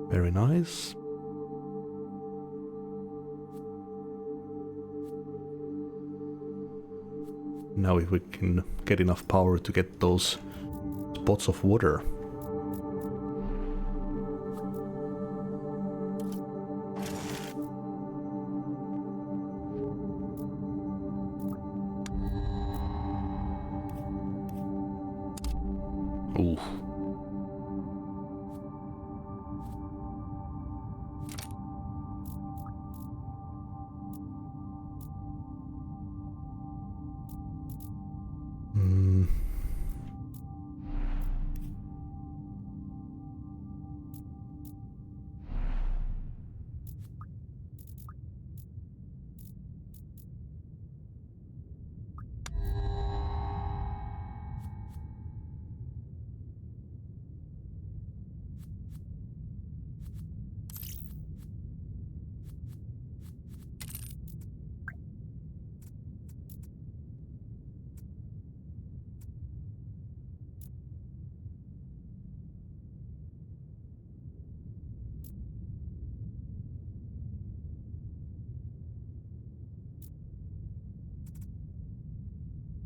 Very nice. Now if we can get enough power to get those spots of water. Ooh.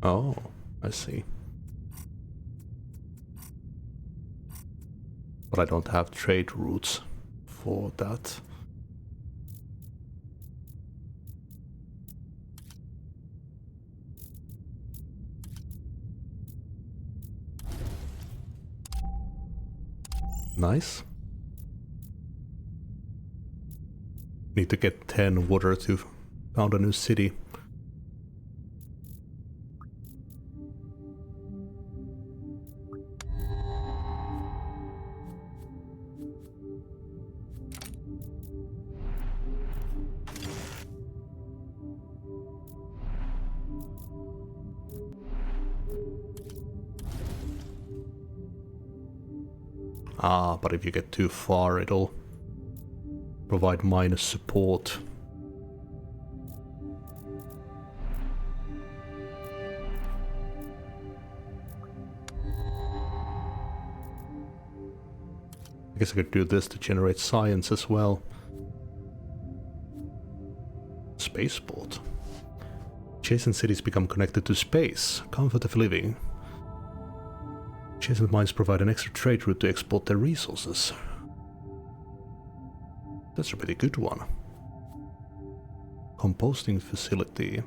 Oh, I see. But I don't have trade routes for that. Nice. Need to get 10 water to found a new city. Ah, but if you get too far, it'll provide minus support. I guess I could do this to generate science as well. Spaceport. Adjacent cities become connected to space. Comfort of living. Adjacent mines provide an extra trade route to export their resources. That's a pretty good one. Composting facility.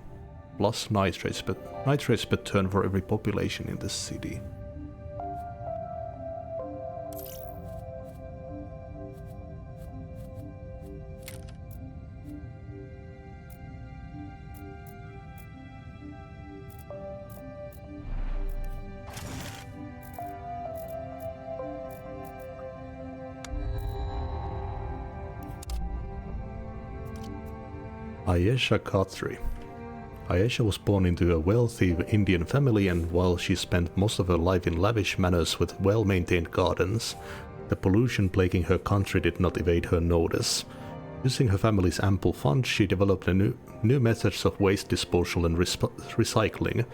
Plus nitrates per turn for every population in the city. Ayesha Khatri. Ayesha was born into a wealthy Indian family, and while she spent most of her life in lavish manors with well-maintained gardens, the pollution plaguing her country did not evade her notice. Using her family's ample funds, she developed new methods of waste disposal and recycling.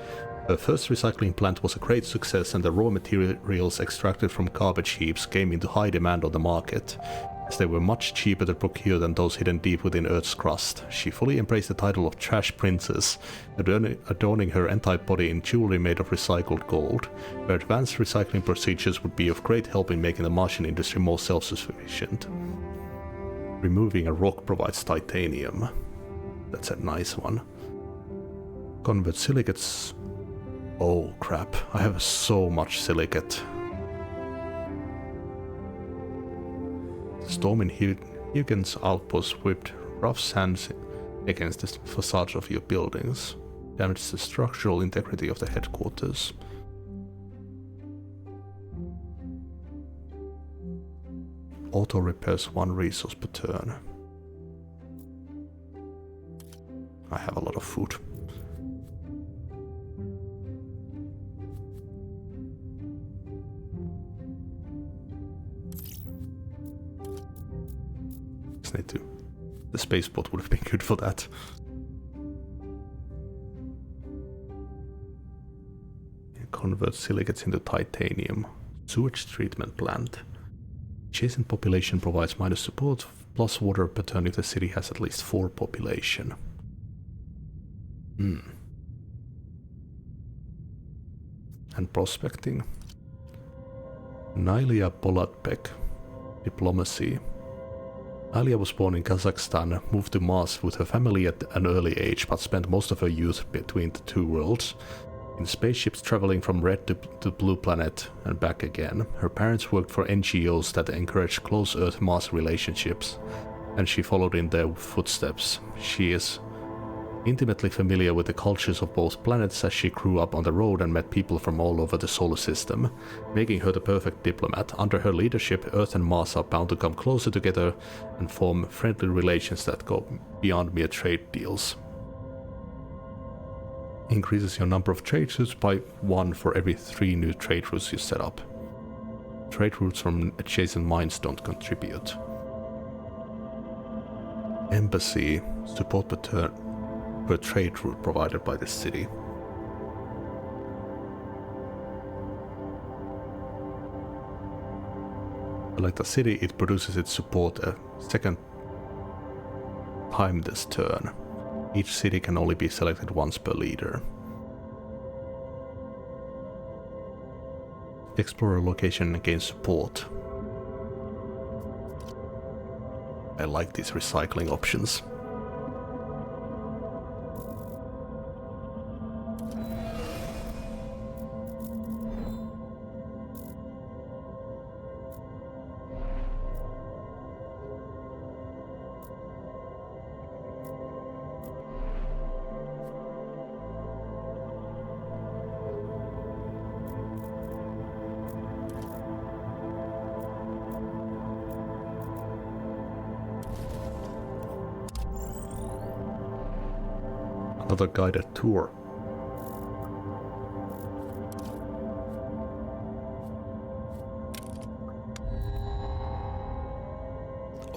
Her first recycling plant was a great success, and the raw materials extracted from garbage heaps came into high demand on the market, as they were much cheaper to procure than those hidden deep within Earth's crust. She fully embraced the title of Trash Princess, adorning her entire body in jewelry made of recycled gold. Her advanced recycling procedures would be of great help in making the Martian industry more self-sufficient. Removing a rock provides titanium. That's a nice one. Convert silicates. Oh crap, I have so much silicate. Storm in Huygens outpost whipped rough sands against the facades of your buildings. Damaged the structural integrity of the headquarters. Auto repairs 1 resource per turn. I have a lot of food. Need to. The spaceport would have been good for that. Convert silicates into titanium. Sewage treatment plant. Adjacent population provides minus support plus water per turn if the city has at least 4 population. and prospecting. Nailia Polatbek, diplomacy. Alia was born in Kazakhstan, moved to Mars with her family at an early age, but spent most of her youth between the two worlds, in spaceships traveling from Red to Blue Planet and back again. Her parents worked for NGOs that encouraged close Earth-Mars relationships, and she followed in their footsteps. She is intimately familiar with the cultures of both planets as she grew up on the road and met people from all over the solar system, making her the perfect diplomat. Under her leadership, Earth and Mars are bound to come closer together and form friendly relations that go beyond mere trade deals. Increases your number of trade routes by 1 for every 3 new trade routes you set up. Trade routes from adjacent mines don't contribute. Embassy, support per trade route provided by the city. Like the city, it produces its support a second time this turn. Each city can only be selected once per leader. Explore a location and gain support. I like these recycling options. Another guided tour.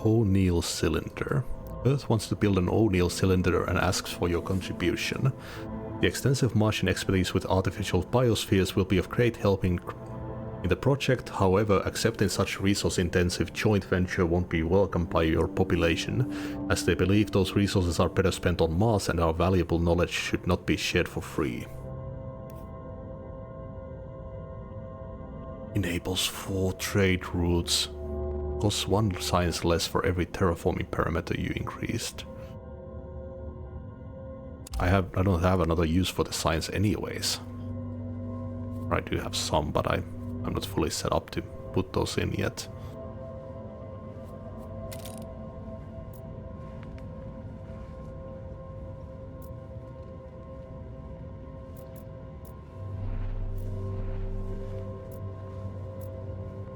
O'Neill cylinder. Earth wants to build an O'Neill cylinder and asks for your contribution. The extensive Martian expertise with artificial biospheres will be of great help in the project. However, accepting such resource-intensive joint venture won't be welcomed by your population, as they believe those resources are better spent on Mars and our valuable knowledge should not be shared for free. Enables 4 trade routes. Costs 1 science less for every terraforming parameter you increased. I don't have another use for the science anyways. I do have some, but I'm not fully set up to put those in yet.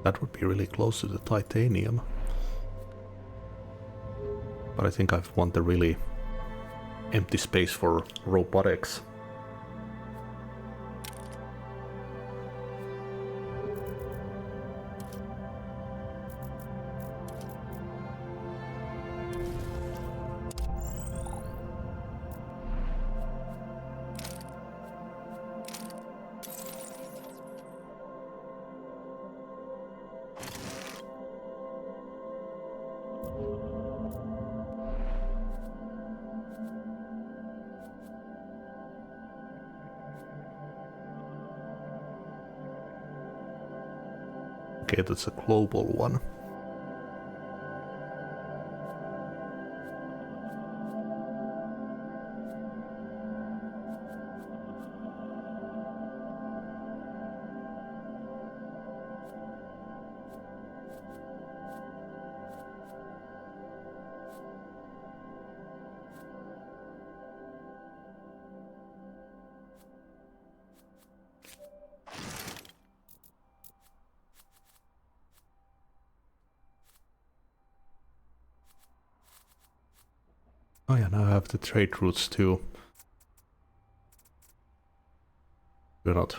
That would be really close to the titanium. But I think I want the really empty space for robotics. Okay, that's a global one. Oh yeah, now I have the trade routes too. You're not.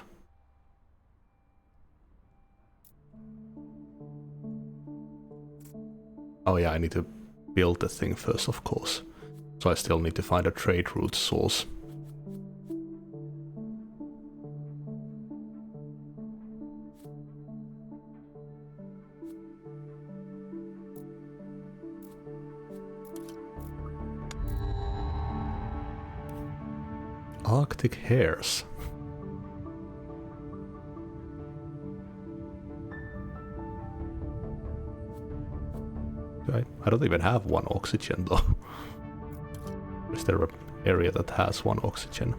Oh yeah, I need to build the thing first, of course. So I still need to find a trade route source. Arctic hares. I don't even have one oxygen though. Is there an area that has one oxygen?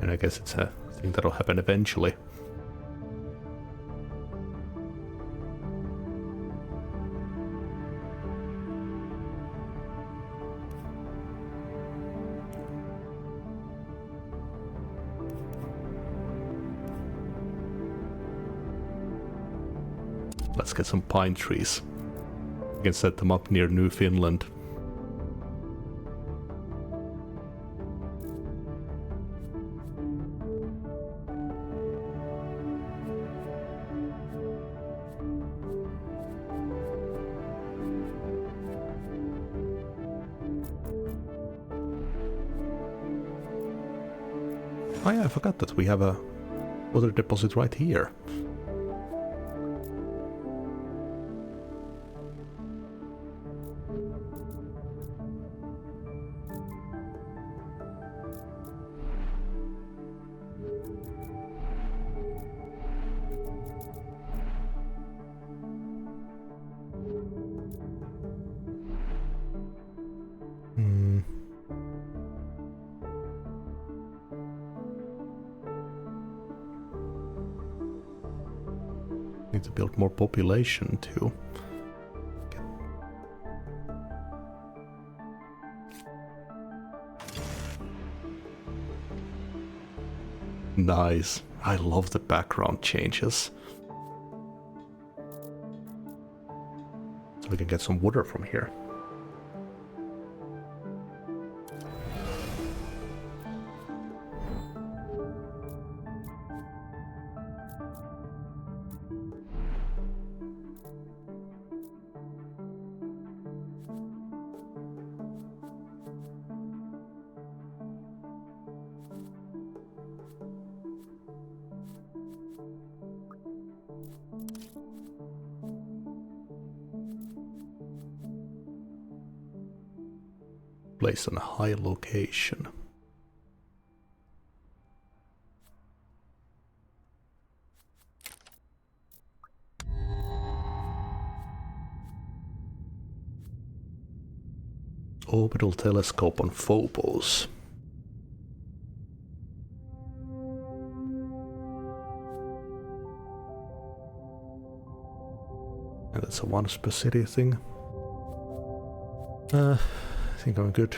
And I guess it's a thing that'll happen eventually. Let's get some pine trees. We can set them up near Newfoundland. Oh yeah, I forgot that we have a water deposit right here. Need to build more population too. Nice. I love the background changes. So we can get some water from here. Placed on a high location. Orbital telescope on Phobos. And that's a one specific thing. I think I'm good.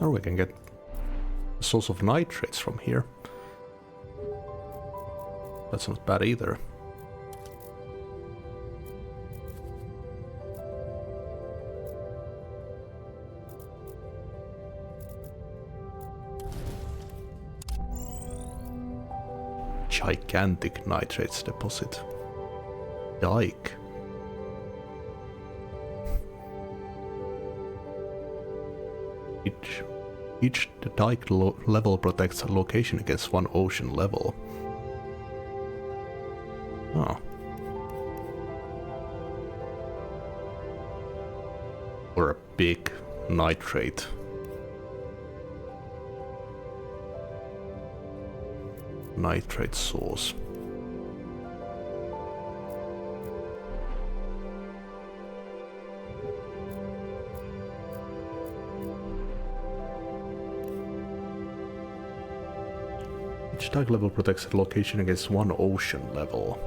Or we can get a source of nitrates from here. That's not bad either. Gigantic nitrates deposit. Yike. Each dike level protects a location against one ocean level. Oh. Or a big nitrate. Nitrate source. Each dike level protects a location against one ocean level.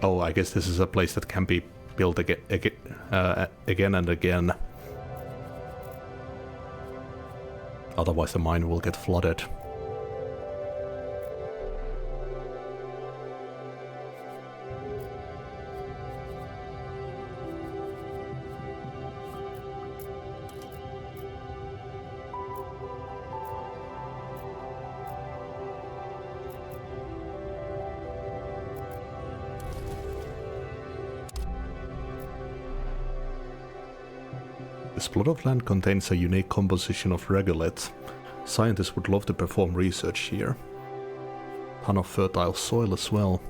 Oh, I guess this is a place that can be built again and again. Otherwise the mine will get flooded. This plot of land contains a unique composition of regolith. Scientists would love to perform research here. Ton of fertile soil as well.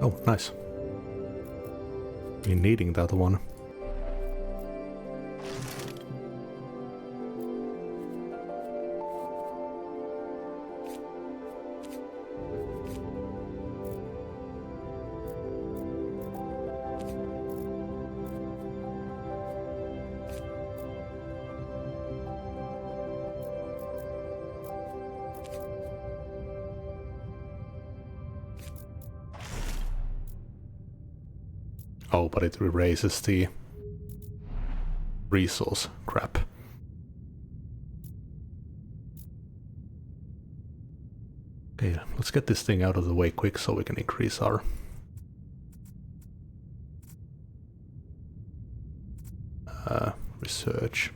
Oh, nice. Been needing that one. Oh, but it erases the resource crap. Okay, let's get this thing out of the way quick so we can increase our research.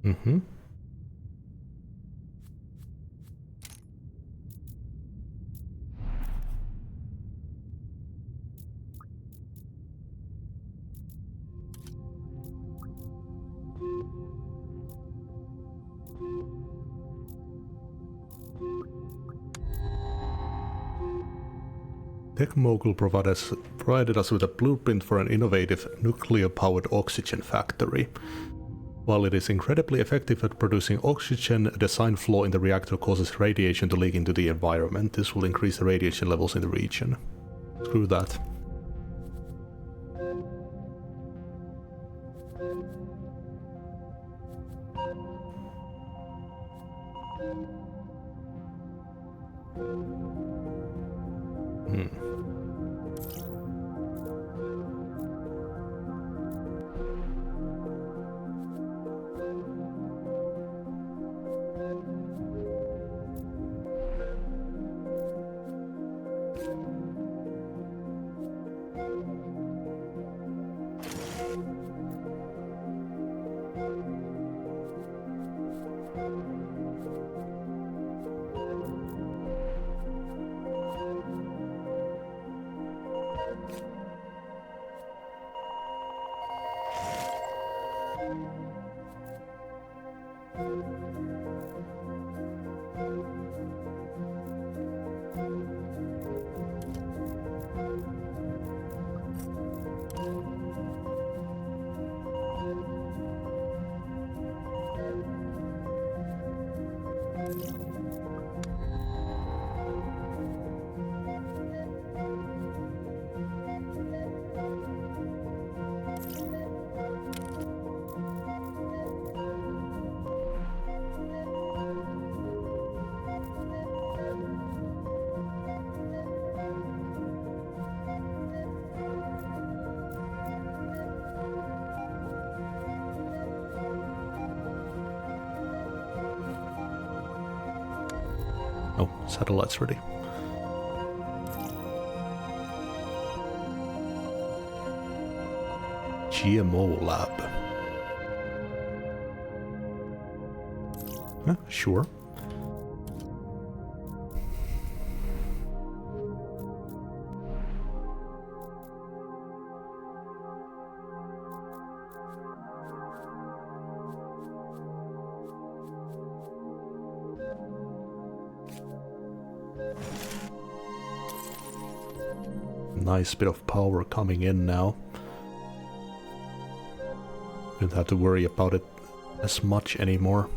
Mm-hmm. Tech Mogul provided us with a blueprint for an innovative nuclear-powered oxygen factory. While it is incredibly effective at producing oxygen, a design flaw in the reactor causes radiation to leak into the environment. This will increase the radiation levels in the region. Screw that. Oh, satellite's ready. GMO lab. Sure. Nice bit of power coming in now. Don't have to worry about it as much anymore.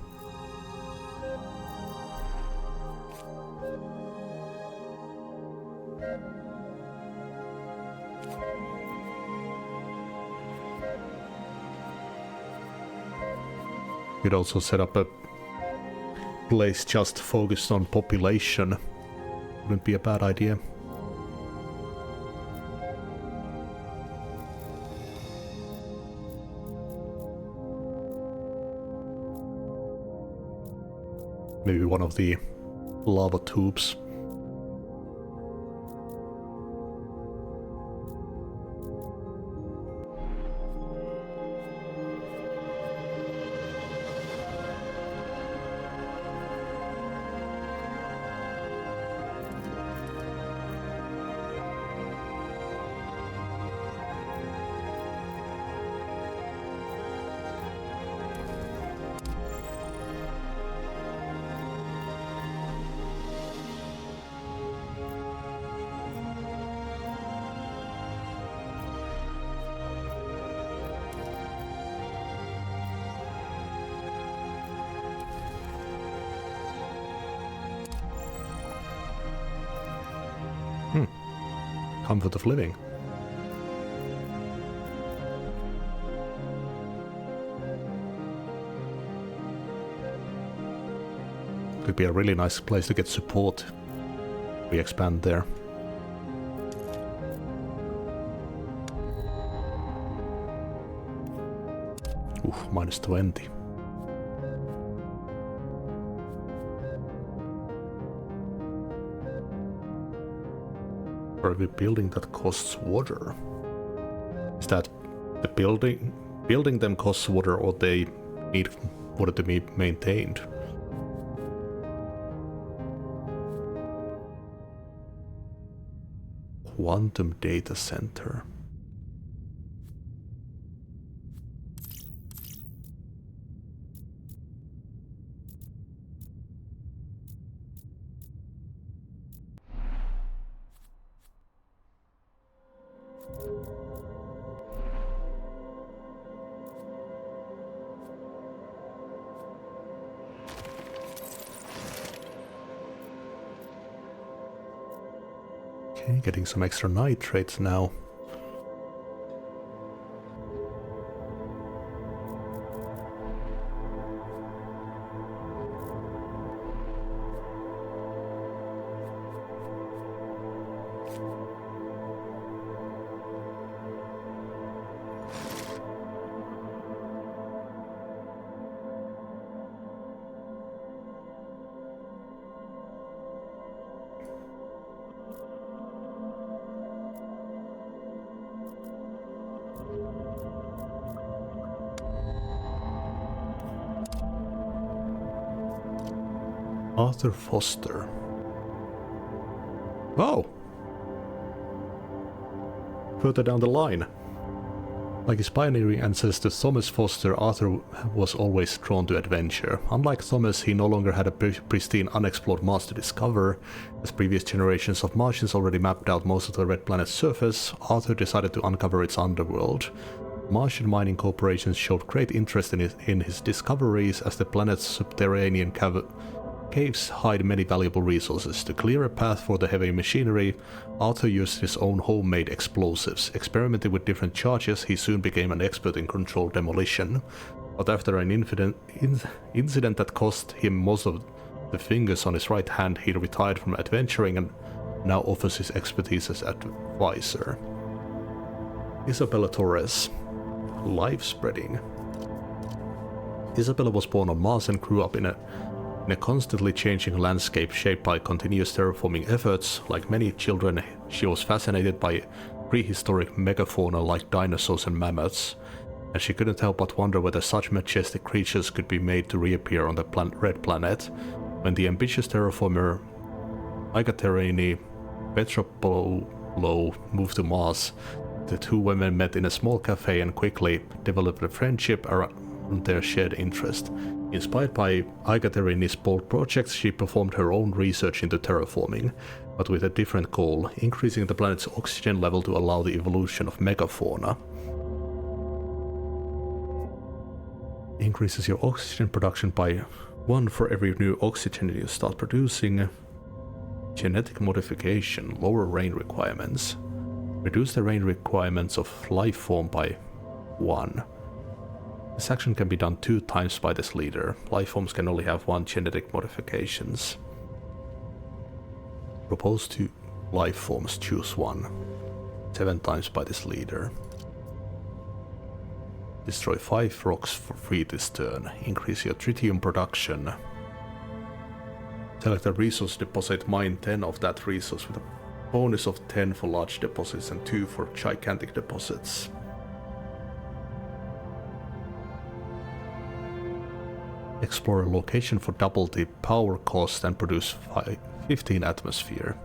Could also set up a place just focused on population. Wouldn't be a bad idea. Maybe one of the lava tubes. Comfort of living. Could be a really nice place to get support. We expand there. Oof, minus 20. Are we building that costs water? Is that the building them costs water, or they need water to be maintained? Quantum data center. Okay, getting some extra nitrates now. Arthur Foster. Oh! Further down the line. Like his pioneering ancestor Thomas Foster, Arthur was always drawn to adventure. Unlike Thomas, he no longer had a pristine unexplored Mars to discover. As previous generations of Martians already mapped out most of the red planet's surface, Arthur decided to uncover its underworld. Martian mining corporations showed great interest in his discoveries, as the planet's subterranean caves hide many valuable resources. To clear a path for the heavy machinery, Arthur used his own homemade explosives. Experimenting with different charges, he soon became an expert in controlled demolition. But after an incident that cost him most of the fingers on his right hand, he retired from adventuring and now offers his expertise as advisor. Isabella Torres. Life spreading. Isabella was born on Mars and grew up in a In a constantly changing landscape shaped by continuous terraforming efforts, like many children, she was fascinated by prehistoric megafauna like dinosaurs and mammoths, and she couldn't help but wonder whether such majestic creatures could be made to reappear on the Red Planet. When the ambitious terraformer Igaterini Petropoulo moved to Mars, the two women met in a small cafe and quickly developed a friendship around their shared interest. Inspired by Igaterini's bold projects, she performed her own research into terraforming, but with a different goal, increasing the planet's oxygen level to allow the evolution of megafauna. Increases your oxygen production by 1 for every new oxygen you start producing. Genetic modification, lower rain requirements. Reduce the rain requirements of life form by 1. This action can be done 2 times by this leader. Lifeforms can only have 1 genetic modifications. Propose to lifeforms, choose 1. 7 times by this leader. Destroy 5 rocks for free this turn. Increase your tritium production. Select a resource deposit, mine 10 of that resource with a bonus of 10 for large deposits and 2 for gigantic deposits. Explore a location for double the power cost and produce 15 atmosphere.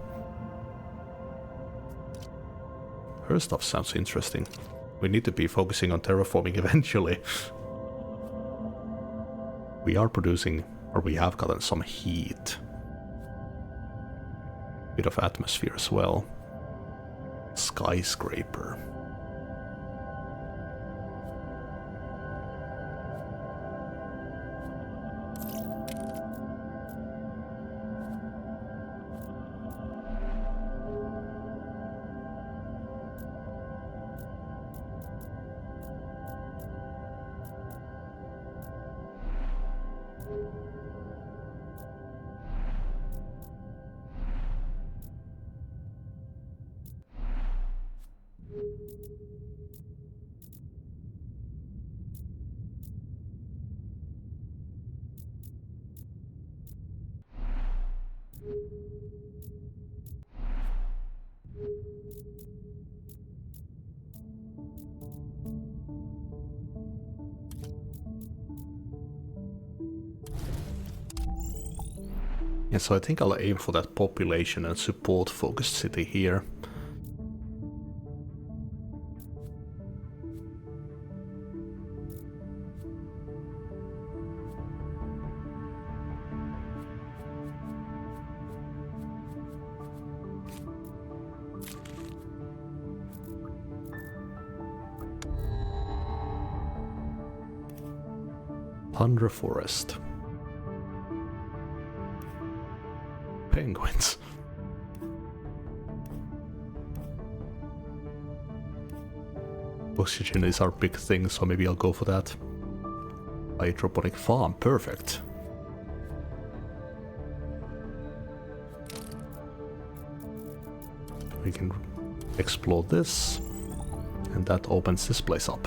Her stuff sounds interesting. We need to be focusing on terraforming eventually. We are producing, or we have gotten some heat. Bit of atmosphere as well. Skyscraper. Yeah, so I think I'll aim for that population and support focused city here. Tundra Forest. Penguins. Oxygen is our big thing, so maybe I'll go for that. Hydroponic farm, perfect. We can explore this, and that opens this place up.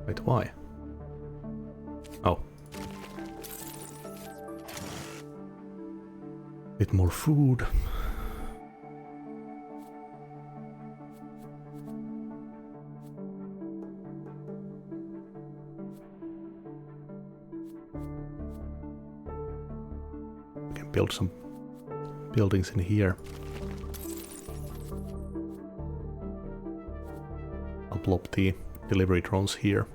Wait, why? Oh. Bit more food. We can build some buildings in here. I'll plop the delivery drones here.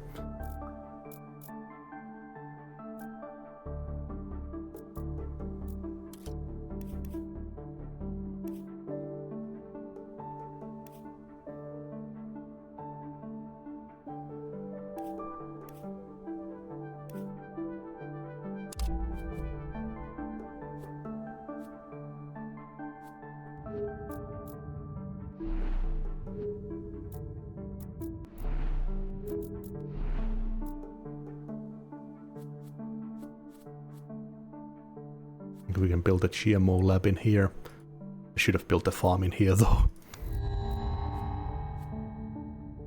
think we can build a GMO lab in here. I should have built a farm in here though.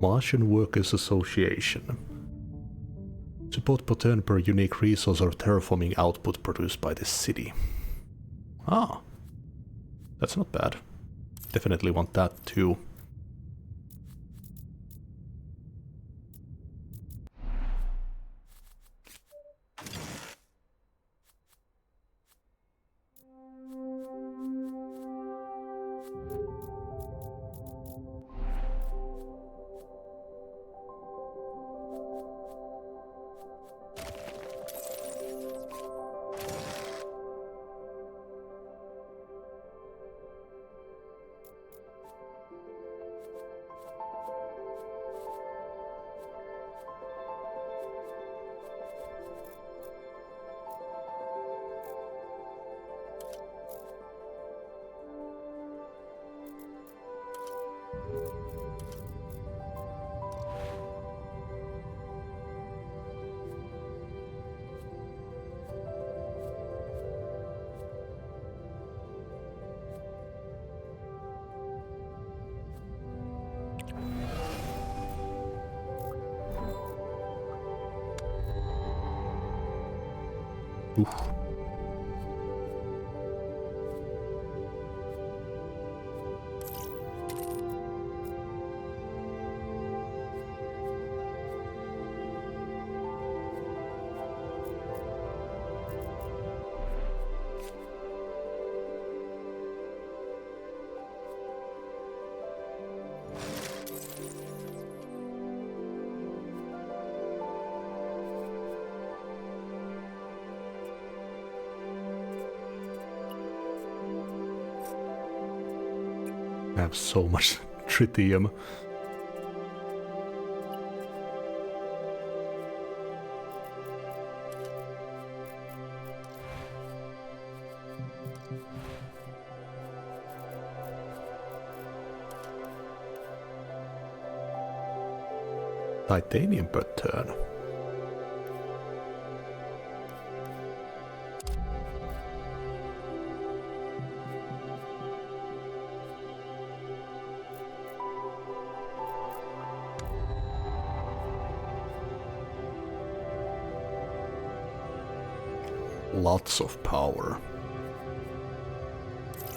Martian Workers Association. Support per turn per unique resource or terraforming output produced by this city. Ah, that's not bad. Definitely want that too. Oof. I have so much tritium. Titanium per turn. Lots of power.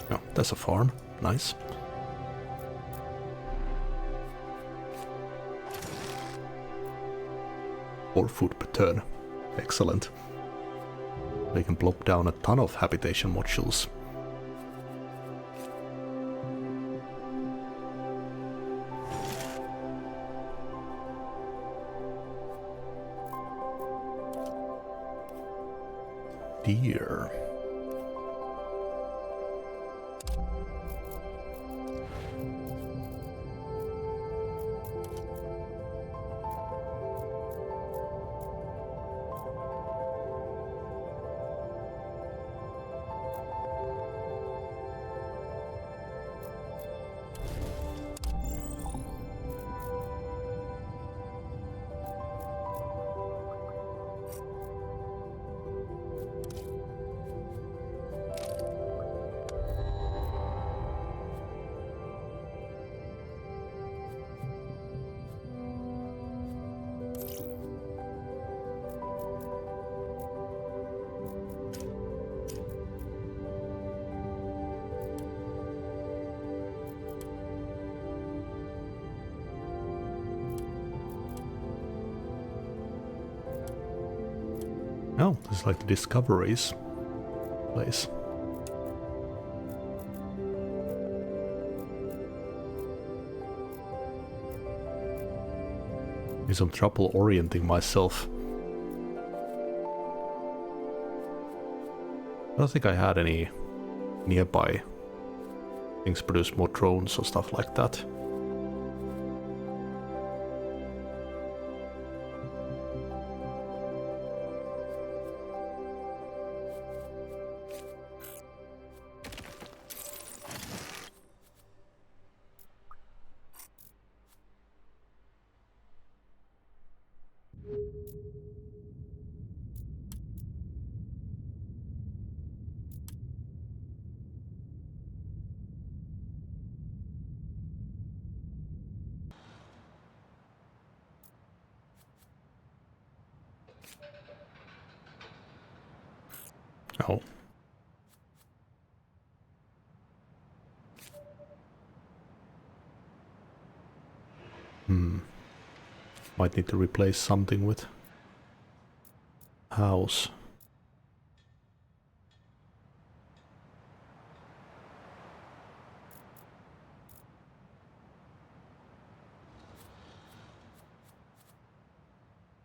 Oh, that's a farm. Nice. Or food per turn. Excellent. They can plop down a ton of habitation modules. Deer. Oh, this is like the Discoveries place. In some trouble orienting myself. I don't think I had any nearby things produce more drones or stuff like that. Oh. Might need to replace something with house.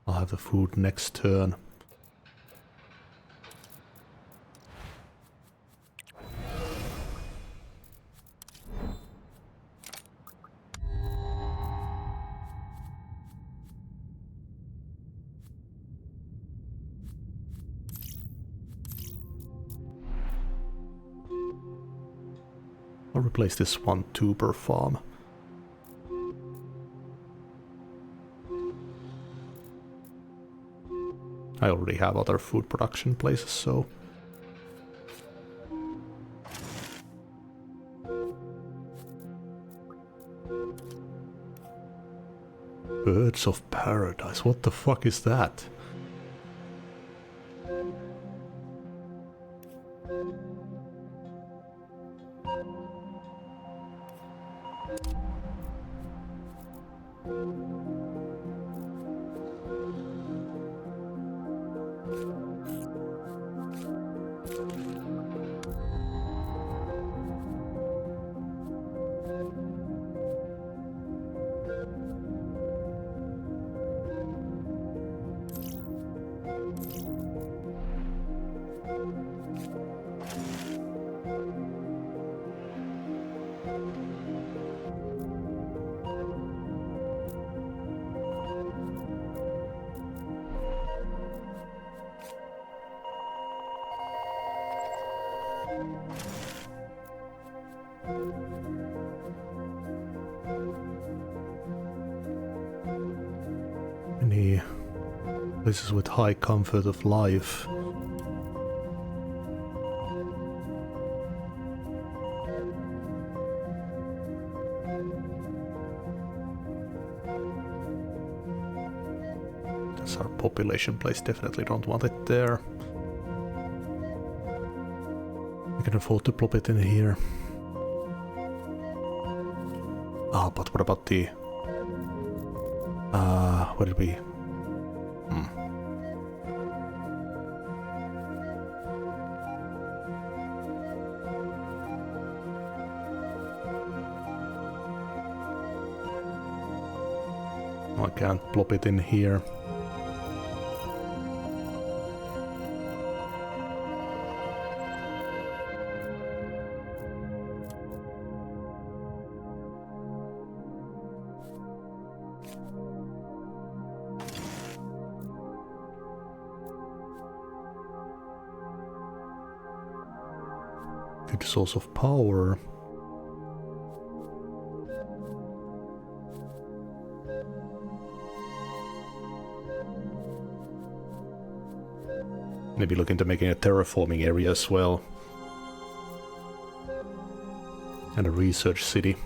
I'll have the food next turn. I'll replace this one tuber farm. I already have other food production places, so... Birds of Paradise, what the fuck is that? Any places with high comfort of life? That's our population place, definitely don't want it there. We can afford to plop it in here. Ah, but what about the... what did we... I can't plop it in here. Good source of power. Maybe look into making a terraforming area as well. And a research city.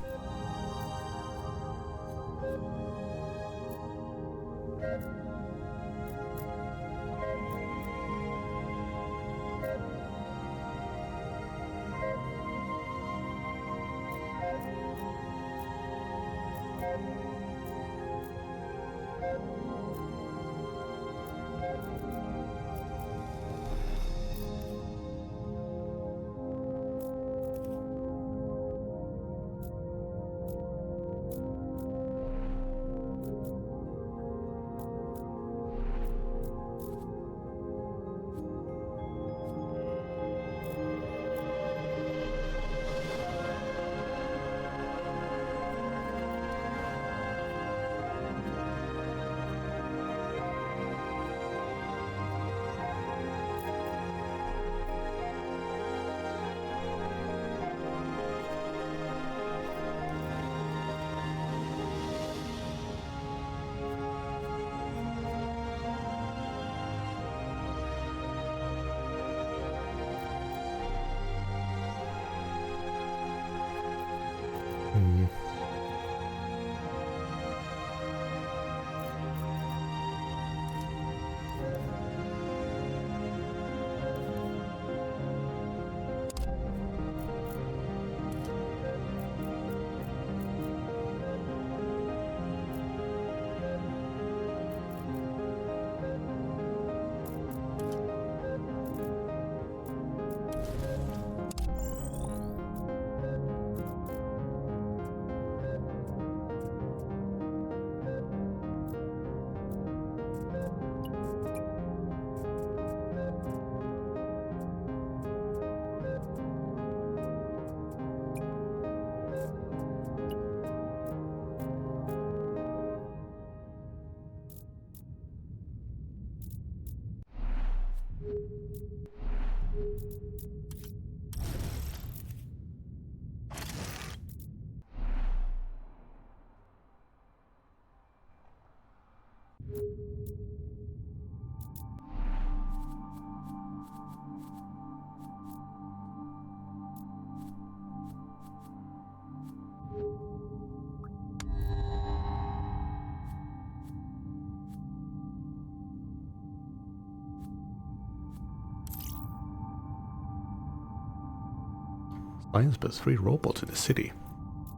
Science builds 3 robots in the city.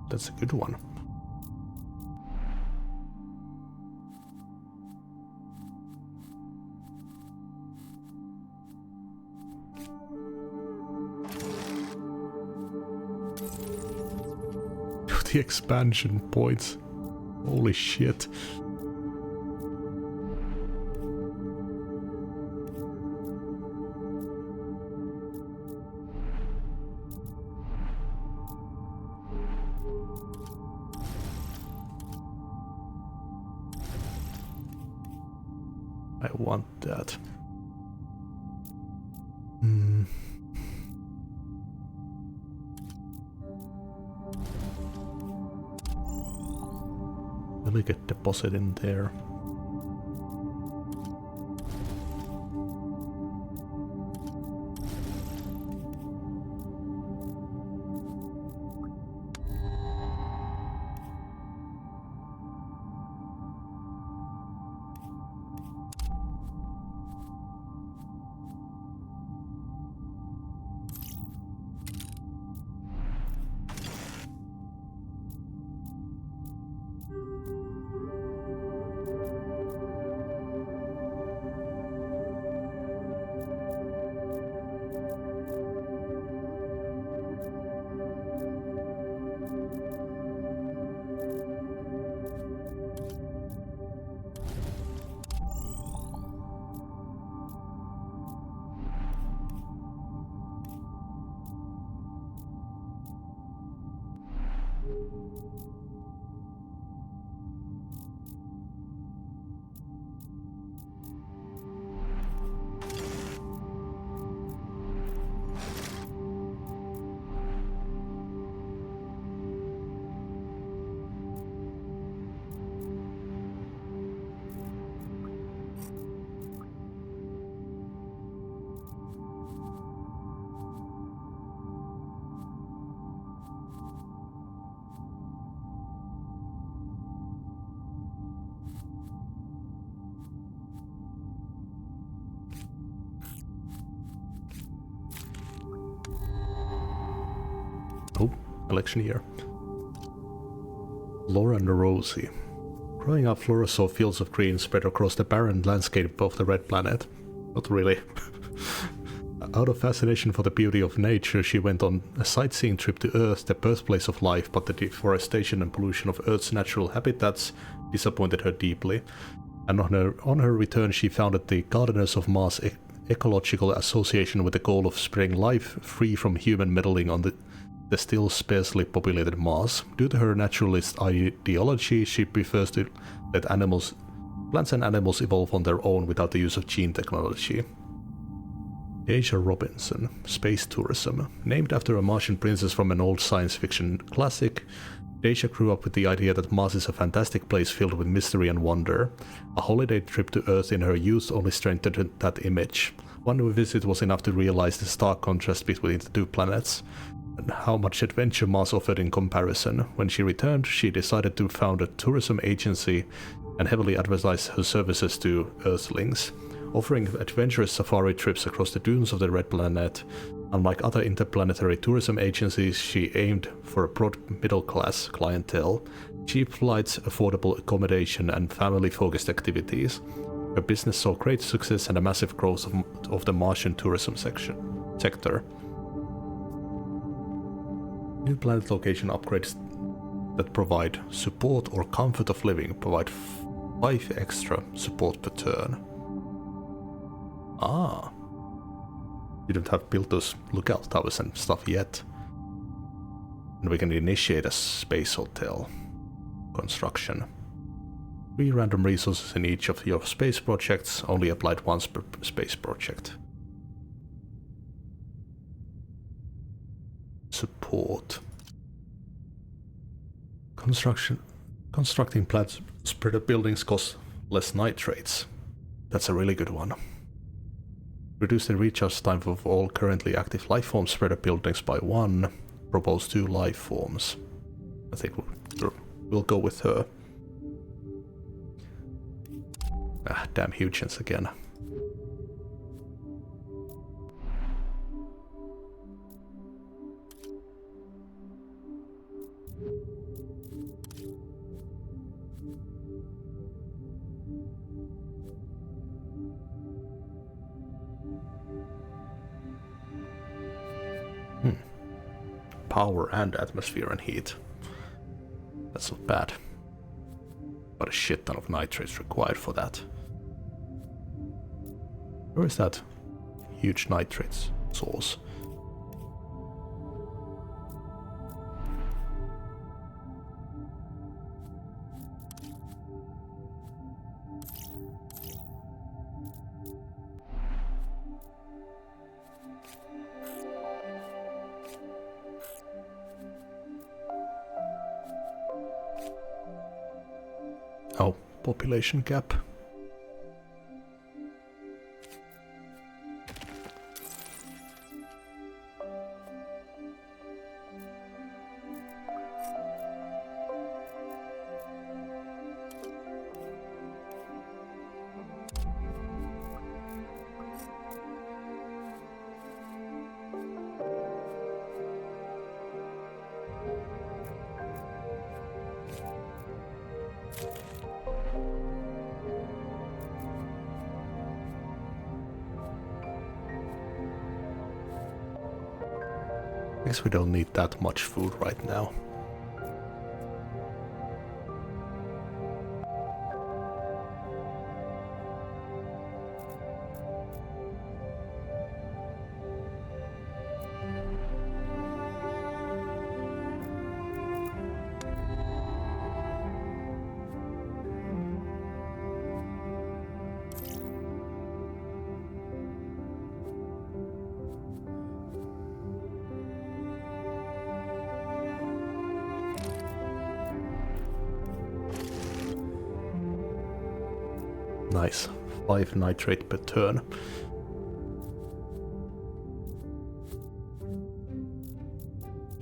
That's a good one. The expansion points. Holy shit. I want that. Will it get deposited in there? Oh, election year. Laura and Rosie. Growing up, Flora saw fields of green spread across the barren landscape of the Red Planet. Not really. Out of fascination for the beauty of nature, she went on a sightseeing trip to Earth, the birthplace of life, but the deforestation and pollution of Earth's natural habitats disappointed her deeply. And on her return, she founded the Gardeners of Mars Ecological Association with the goal of spreading life free from human meddling on the still sparsely populated Mars. Due to her naturalist ideology, she prefers to let plants and animals evolve on their own without the use of gene technology. Asia Robinson, Space Tourism. Named after a Martian princess from an old science fiction classic, Deja grew up with the idea that Mars is a fantastic place filled with mystery and wonder. A holiday trip to Earth in her youth only strengthened that image. One visit was enough to realize the stark contrast between the two planets, and how much adventure Mars offered in comparison. When she returned, she decided to found a tourism agency and heavily advertised her services to Earthlings, offering adventurous safari trips across the dunes of the Red Planet. Unlike other interplanetary tourism agencies, she aimed for a broad middle-class clientele, cheap flights, affordable accommodation, and family-focused activities. Her business saw great success and a massive growth of the Martian tourism sector. New planet location upgrades that provide support or comfort of living provide 5 extra support per turn. Ah. You don't have built those lookout towers and stuff yet. And we can initiate a space hotel construction. 3 random resources in each of your space projects, only applied once per space project. Support. Constructing plant spreader buildings costs less nitrates. That's a really good one. Reduce the recharge time of all currently active lifeform spreader buildings by 1. Propose 2 lifeforms. I think we'll go with her. Ah, damn Hugins again. Power and atmosphere and heat. That's not bad. But a shit ton of nitrates required for that. Where is that huge nitrates source? Oh, population gap. I guess we don't need that much food right now. Nice. 5 nitrate per turn.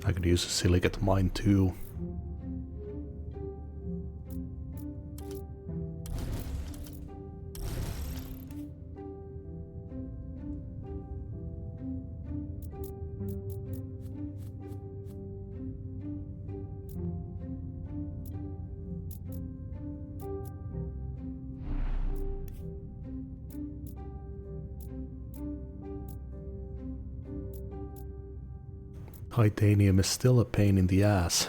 I could use a silicate mine too. Titanium is still a pain in the ass.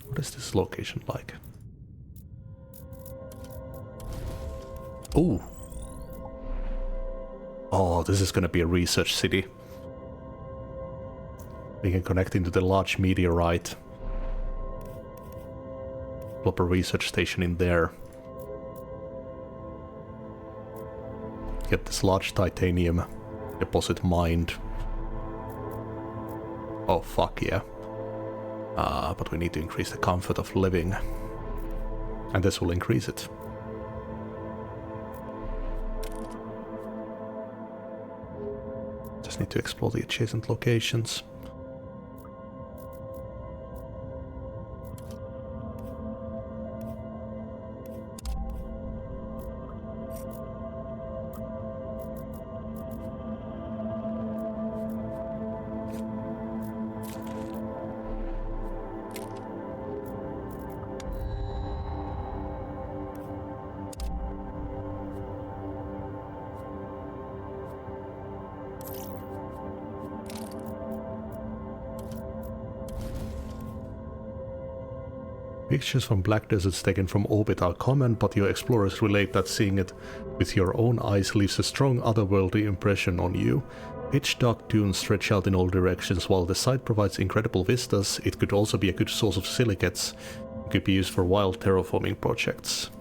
What is this location like? Ooh. Oh, this is gonna be a research city. We can connect into the large meteorite. Plop a research station in there. Get this large titanium deposit mined. Oh fuck yeah. But we need to increase the comfort of living. And this will increase it. Just need to explore the adjacent locations. Pictures from black deserts taken from orbit are common, but your explorers relate that seeing it with your own eyes leaves a strong otherworldly impression on you. Pitch dark dunes stretch out in all directions. While the site provides incredible vistas, it could also be a good source of silicates. Could be used for wild terraforming projects.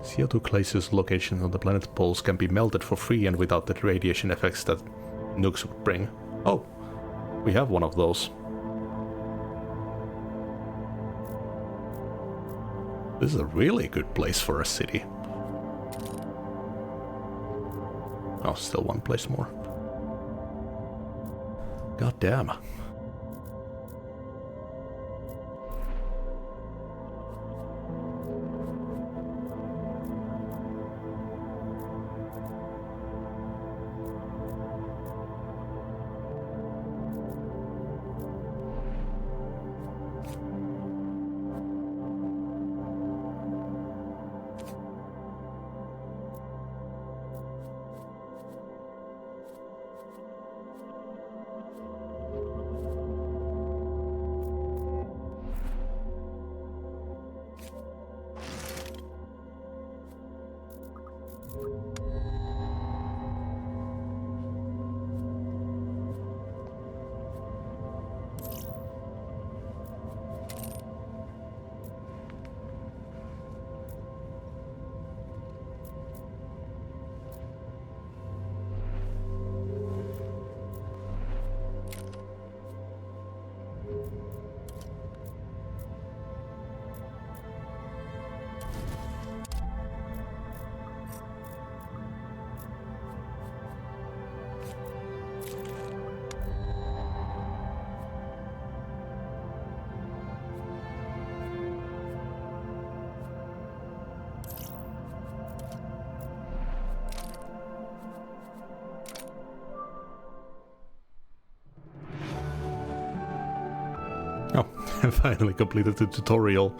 CO2 glaciers locations on the planet poles can be melted for free and without the radiation effects that nukes would bring. Oh, we have one of those. This is a really good place for a city. Oh, still one place more. God damn. Oh, I finally completed the tutorial.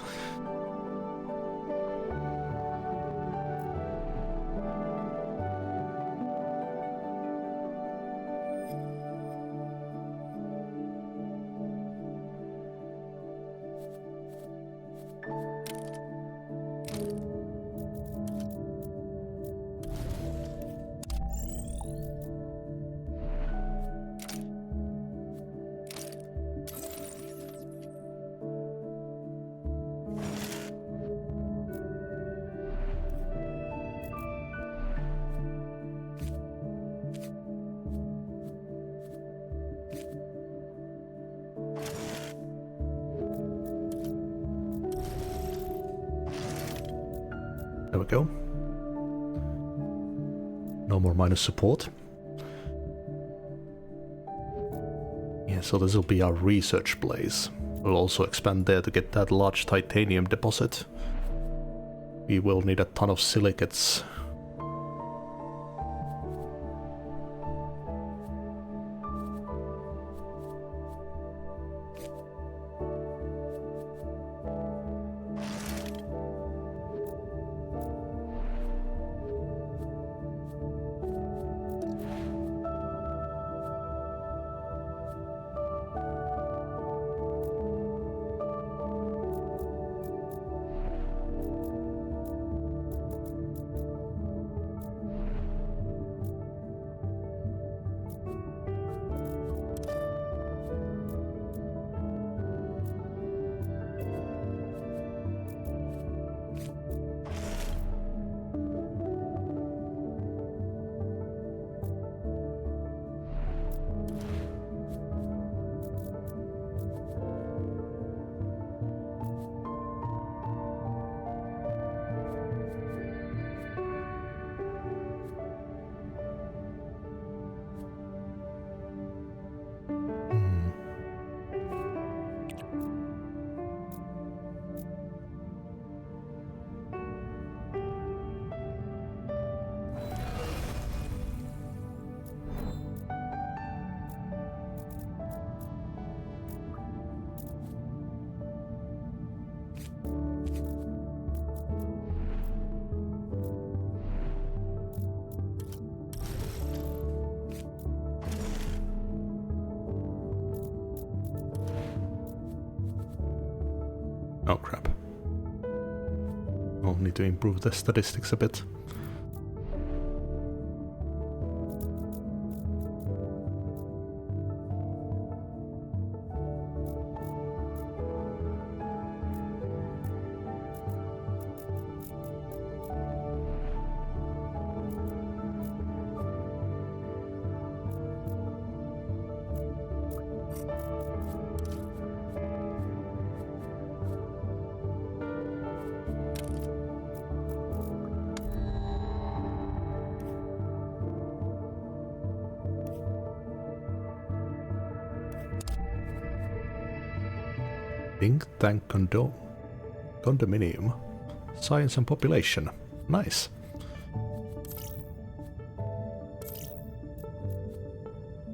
There we go. No more minus support. Yeah, so this will be our research place. We'll also expand there to get that large titanium deposit. We will need a ton of silicates. Oh crap. I'll need to improve the statistics a bit. Think tank condominium. Science and population. Nice.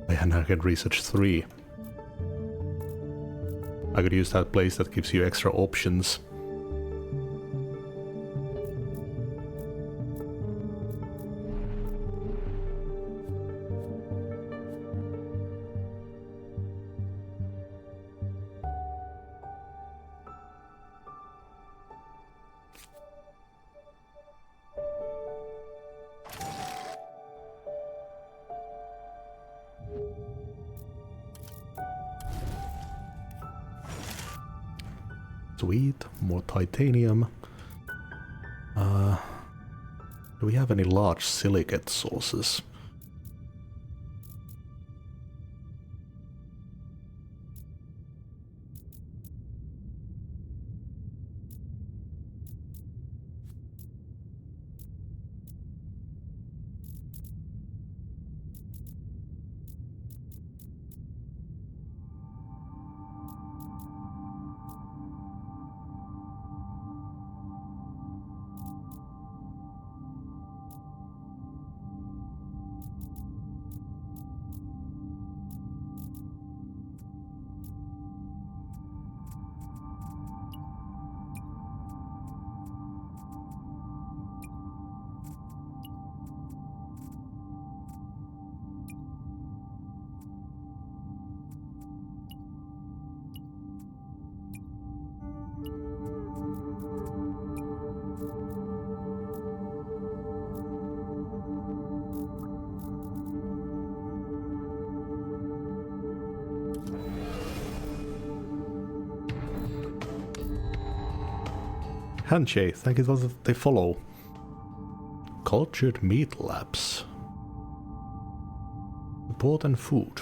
And I can research 3. I could use that place that gives you extra options. Sweet, more titanium. Do we have any large silicate sources? Handshake, thank you for the follow. Cultured meat labs. Support and food.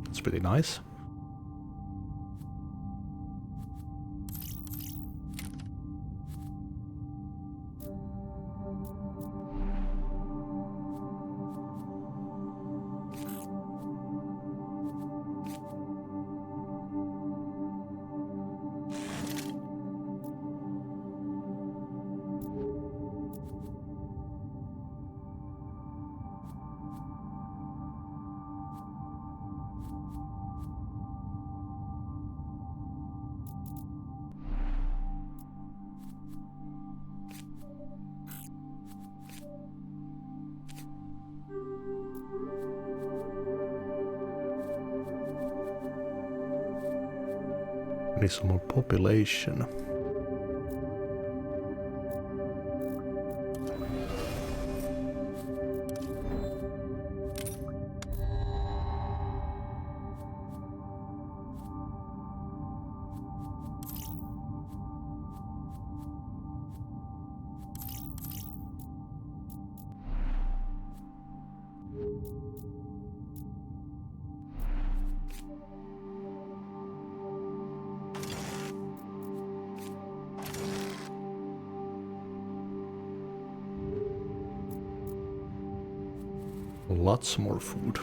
That's pretty nice. Need some more population. Lots more food.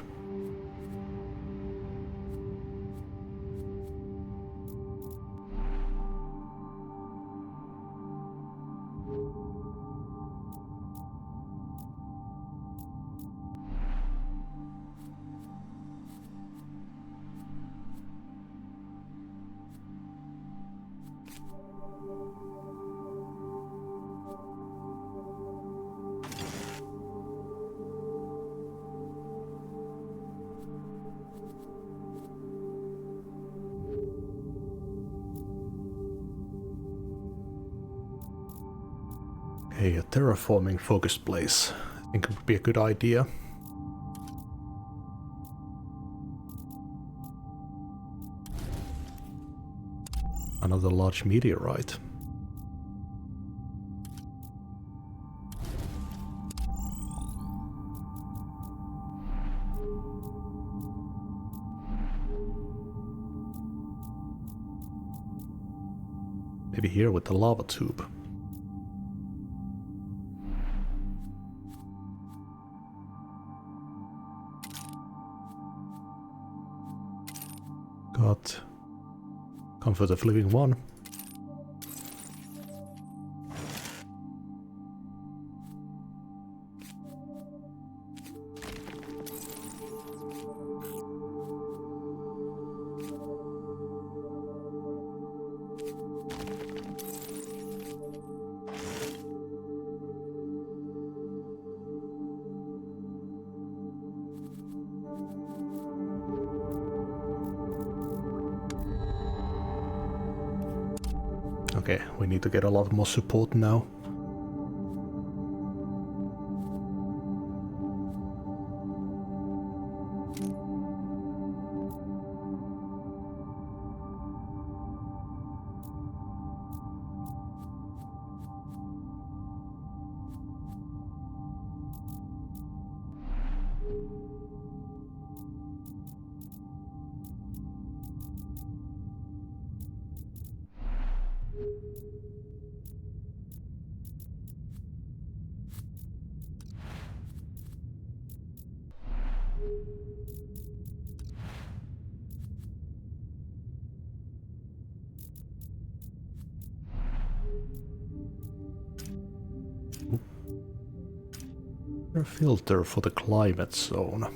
A terraforming focus place. I think it would be a good idea. Another large meteorite. Maybe here with the lava tube. Comfort of living 1. Okay, we need to get a lot more support now. A filter for the climate zone.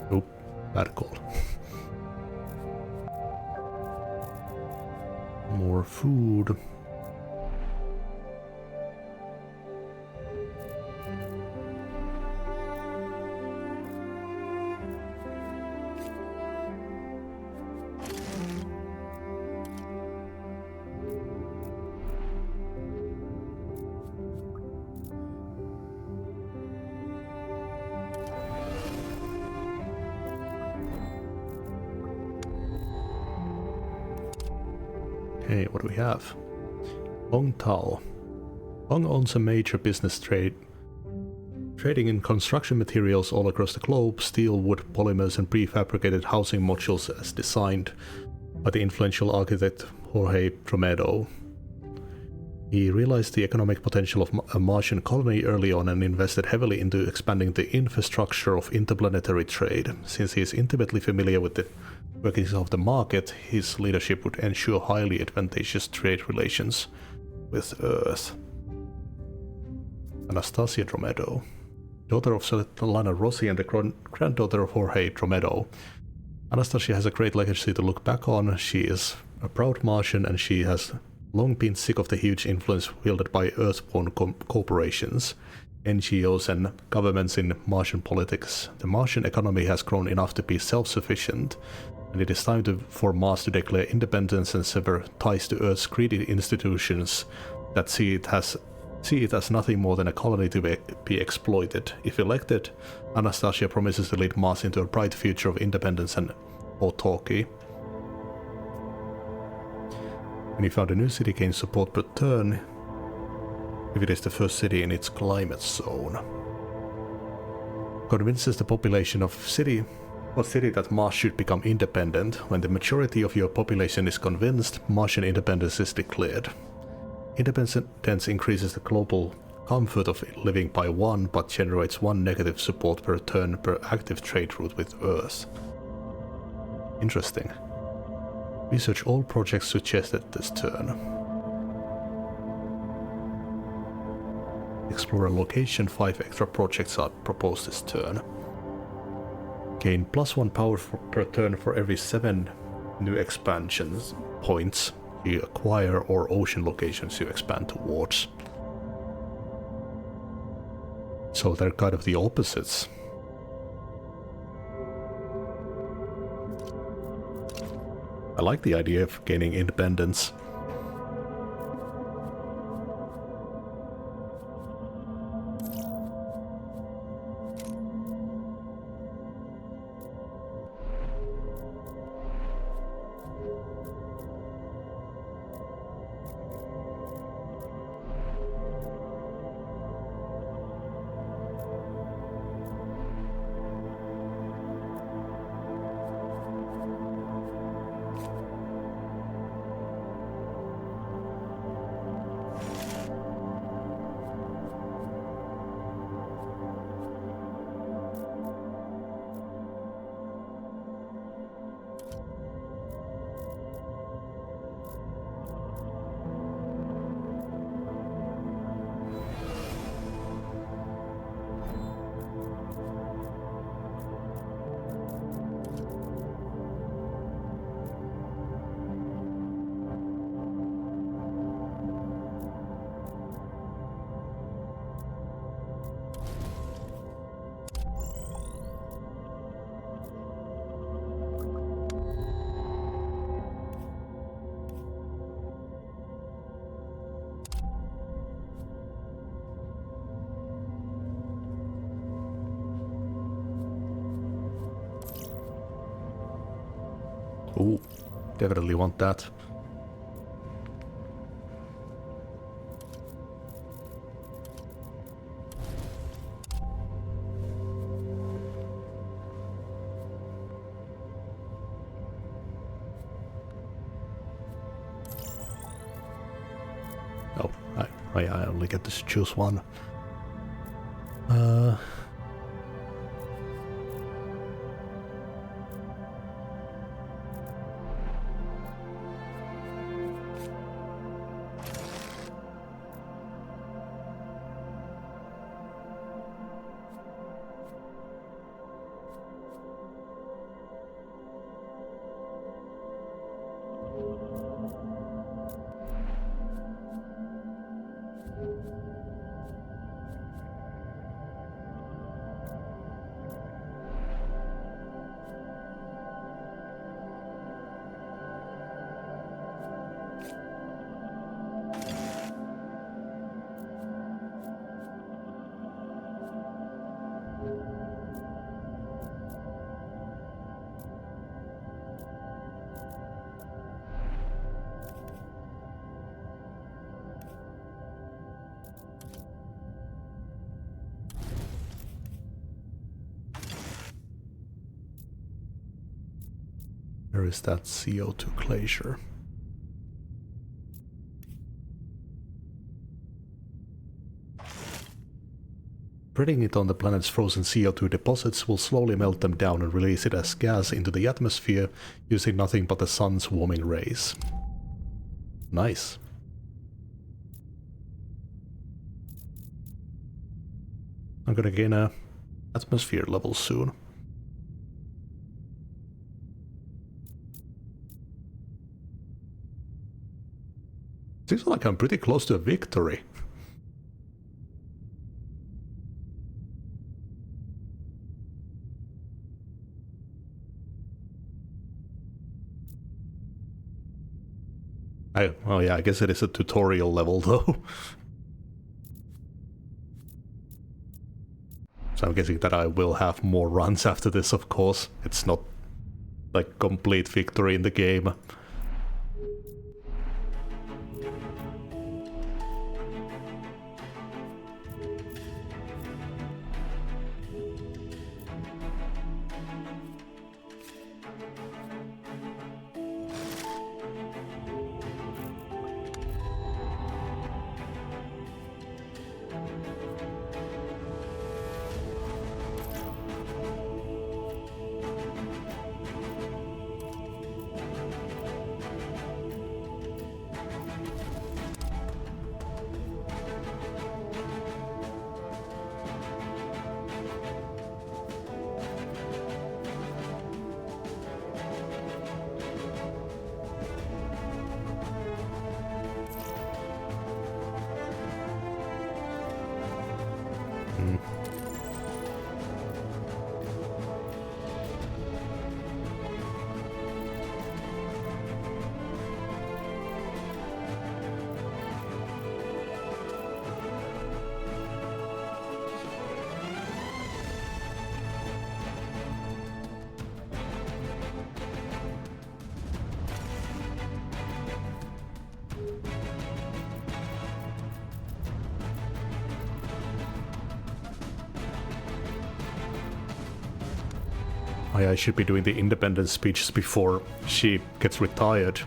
Nope, bad call. More food. Okay, what do we have? Hong Tao. Hong owns a major business trading in construction materials all across the globe, steel, wood, polymers and prefabricated housing modules as designed by the influential architect Jorge Tromedo. He realized the economic potential of a Martian colony early on and invested heavily into expanding the infrastructure of interplanetary trade. Since he is intimately familiar with the workings of the market, his leadership would ensure highly advantageous trade relations with Earth. Anastasia Tromedo, daughter of Svetlana Rossi and the granddaughter of Jorge Tromedo. Anastasia has a great legacy to look back on. She is a proud Martian and she has long been sick of the huge influence wielded by Earthborn corporations, NGOs and governments in Martian politics. The Martian economy has grown enough to be self-sufficient, and it is time for Mars to declare independence and sever ties to Earth's greedy institutions that see it as nothing more than a colony to be exploited. If elected, Anastasia promises to lead Mars into a bright future of independence and autarky. When he found a new city gained support per turn, if it is the first city in its climate zone. Convinces the population of city that Mars should become independent. When the majority of your population is convinced, Martian independence is declared. Independence increases the global comfort of living by 1, but generates 1 negative support per turn per active trade route with Earth. Interesting. Research all projects suggested this turn. Explore a location, 5 extra projects are proposed this turn. Gain +1 power per turn for every 7 new expansions points you acquire or ocean locations you expand towards. So they're kind of the opposites. I like the idea of gaining independence. Ooh, definitely want that. Oh, I only get to choose one. Where is that CO2 glacier? Spreading it on the planet's frozen CO2 deposits will slowly melt them down and release it as gas into the atmosphere using nothing but the sun's warming rays. Nice. I'm gonna gain a atmosphere level soon. Seems like I'm pretty close to a victory. Oh yeah, I guess it is a tutorial level though. So I'm guessing that I will have more runs after this, of course. It's not like complete victory in the game. I should be doing the independence speeches before she gets retired.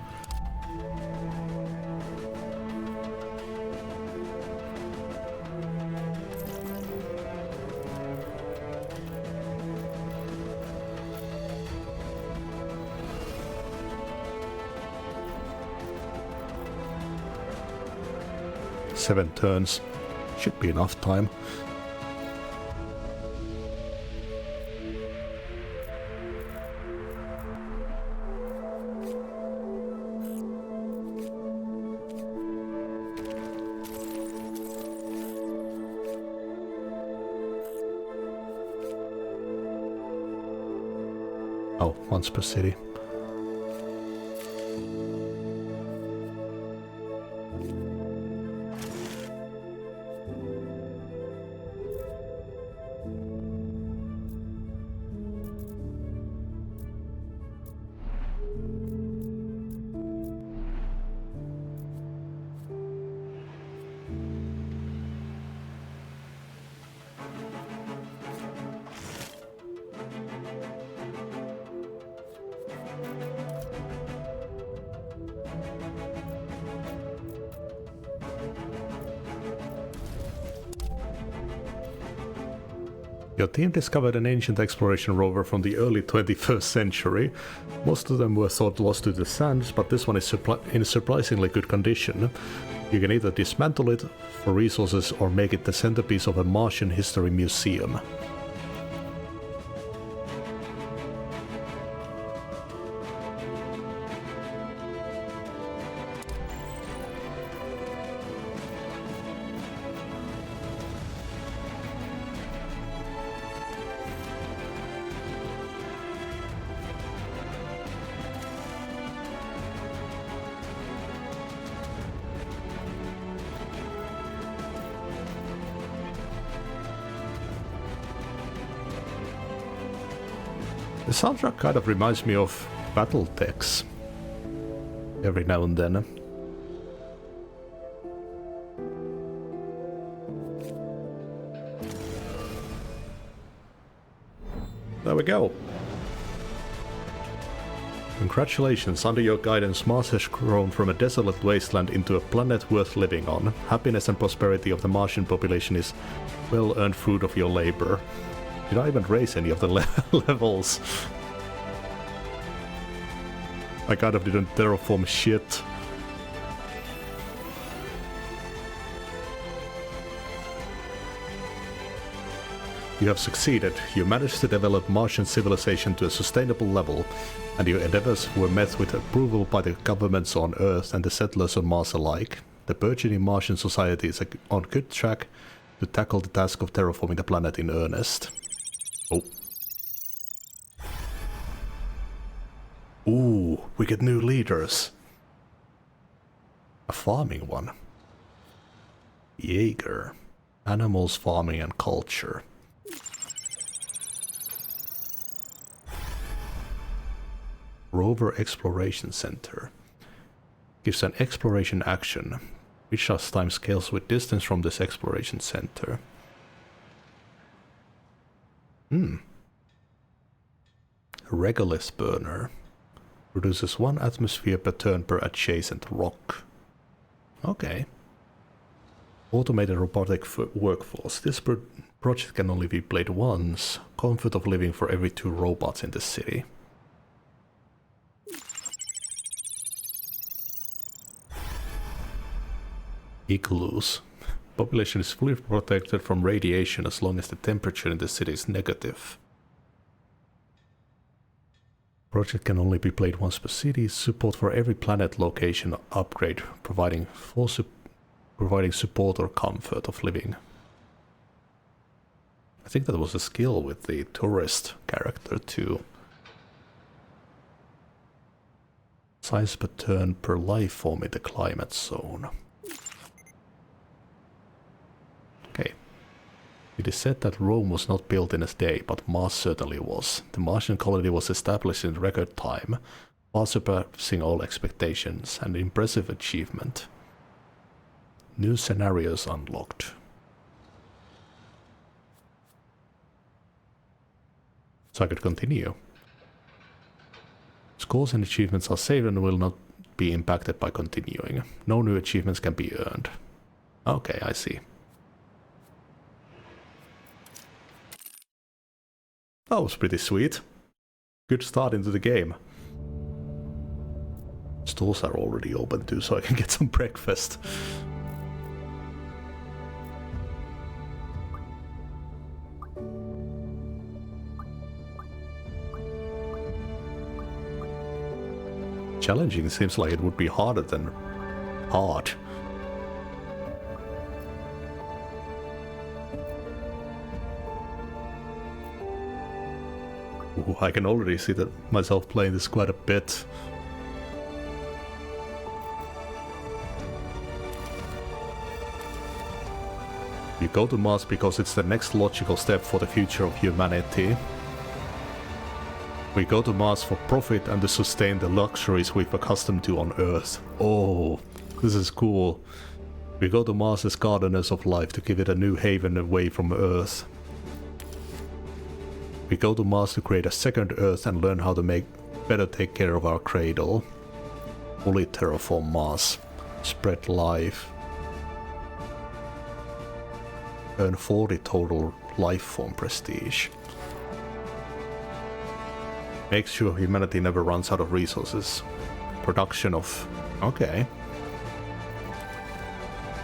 Seven turns. Should be enough time. Oh, once per city. Your team discovered an ancient exploration rover from the early 21st century. Most of them were thought lost to the sands, but this one is in surprisingly good condition. You can either dismantle it for resources or make it the centerpiece of a Martian history museum. The soundtrack kind of reminds me of Battletechs every now and then. There we go. Congratulations, under your guidance Mars has grown from a desolate wasteland into a planet worth living on. Happiness and prosperity of the Martian population is well-earned fruit of your labor. Did I even raise any of the levels? I kind of didn't terraform shit. You have succeeded. You managed to develop Martian civilization to a sustainable level, and your endeavors were met with approval by the governments on Earth and the settlers on Mars alike. The burgeoning Martian society is on good track to tackle the task of terraforming the planet in earnest. Oh. Ooh, we get new leaders. A farming one. Jaeger. Animals, farming and culture. Rover Exploration Center. Gives an exploration action. Recharge time scales with distance from this exploration center. Regolith burner. Produces 1 atmosphere per turn per adjacent rock. Okay. Automated robotic workforce. This project can only be played once. Comfort of living for every 2 robots in the city. Igloos. Population is fully protected from radiation as long as the temperature in the city is negative. Project can only be played once per city. Support for every planet location upgrade, providing support or comfort of living. I think that was a skill with the tourist character too. Size per turn per life form in the climate zone. Okay. It is said that Rome was not built in a day, but Mars certainly was. The Martian colony was established in record time, far surpassing all expectations, an impressive achievement. New scenarios unlocked. So I could continue. Scores and achievements are saved and will not be impacted by continuing. No new achievements can be earned. Okay, I see. That was pretty sweet. Good start into the game. Stores are already open too, so I can get some breakfast. Challenging seems like it would be harder than hard. Ooh, I can already see that myself playing this quite a bit. You go to Mars because it's the next logical step for the future of humanity. We go to Mars for profit and to sustain the luxuries we've accustomed to on Earth. Oh, this is cool. We go to Mars as gardeners of life to give it a new haven away from Earth. We go to Mars to create a second Earth and learn how to better take care of our cradle. Fully terraform Mars. Spread life. Earn 40 total life form prestige. Make sure humanity never runs out of resources. Production of... okay.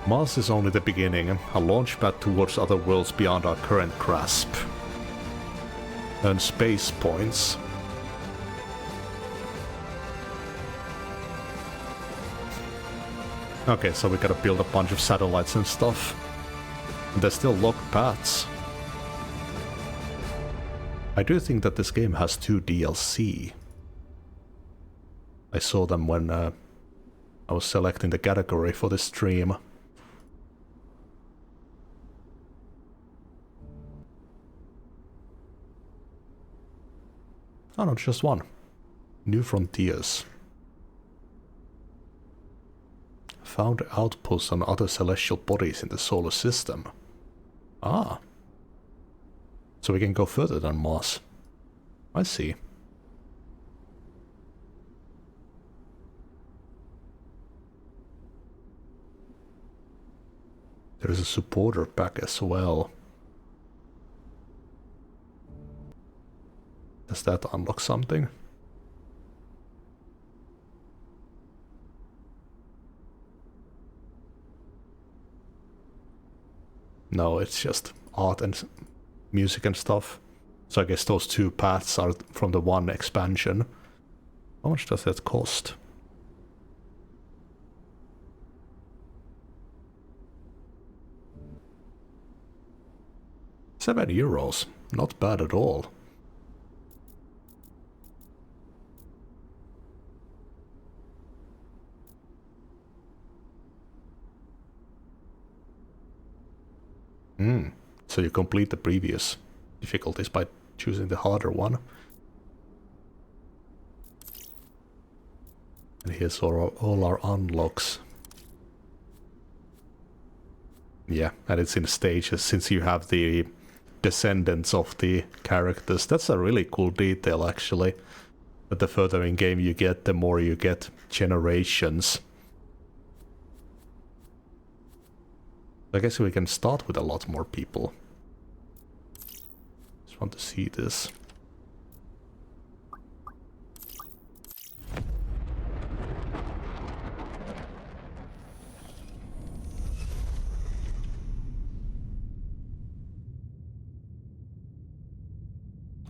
Mars is only the beginning, a launchpad towards other worlds beyond our current grasp. Earn space points. Okay, so we gotta build a bunch of satellites and stuff. And there's still locked paths. I do think that this game has 2 DLC. I saw them when I was selecting the category for the stream. Oh no, just one. New Frontiers. Found outposts on other celestial bodies in the solar system. Ah. So we can go further than Mars. I see. There is a supporter pack as well. Does that unlock something? No, it's just art and music and stuff. So I guess those 2 paths are from the one expansion. How much does that cost? €7. Not bad at all. So you complete the previous difficulties by choosing the harder one. And here's all our unlocks. Yeah, and it's in stages since you have the descendants of the characters. That's a really cool detail actually. But the further in game you get, the more you get generations. I guess we can start with a lot more people. Just want to see this.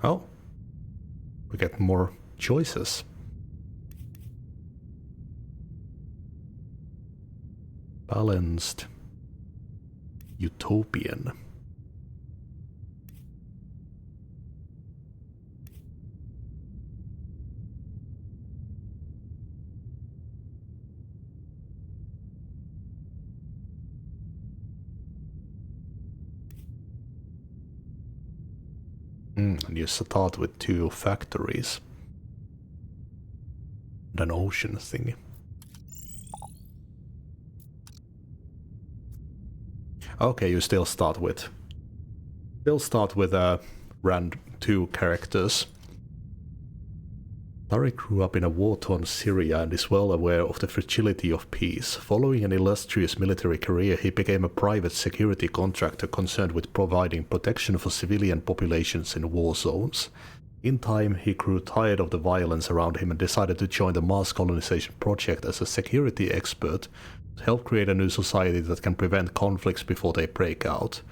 Oh, we get more choices. Balanced. Utopian. And you start with 2 factories. And an ocean thing. Okay, you still start with rand 2 characters. Tariq grew up in a war-torn Syria and is well aware of the fragility of peace. Following an illustrious military career, he became a private security contractor concerned with providing protection for civilian populations in war zones. In time, he grew tired of the violence around him and decided to join the Mars colonization project as a security expert to help create a new society that can prevent conflicts before they break out.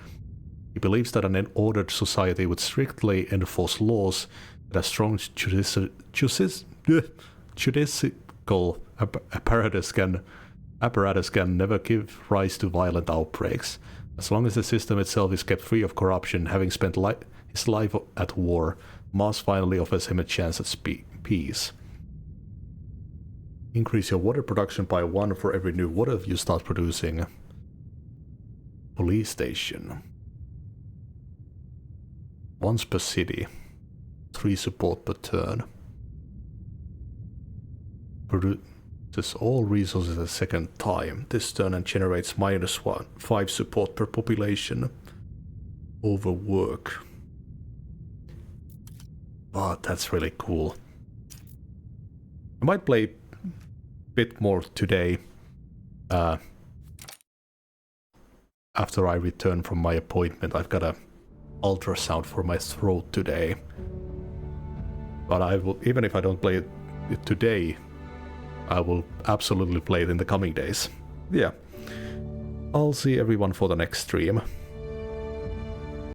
He believes that an ordered society would strictly enforce laws, that a strong judicial apparatus can never give rise to violent outbreaks. As long as the system itself is kept free of corruption, having spent his life at war, Mars finally offers him a chance at peace. Increase your water production by 1 for every new water you start producing. Police station. Once per city. 3 support per turn. Produces all resources a second time. This turn and generates -5 support per population. Overwork. Oh, that's really cool. I might play a bit more today. After I return from my appointment, I've got a ultrasound for my throat today. But I will, even if I don't play it today, I will absolutely play it in the coming days. Yeah. I'll see everyone for the next stream.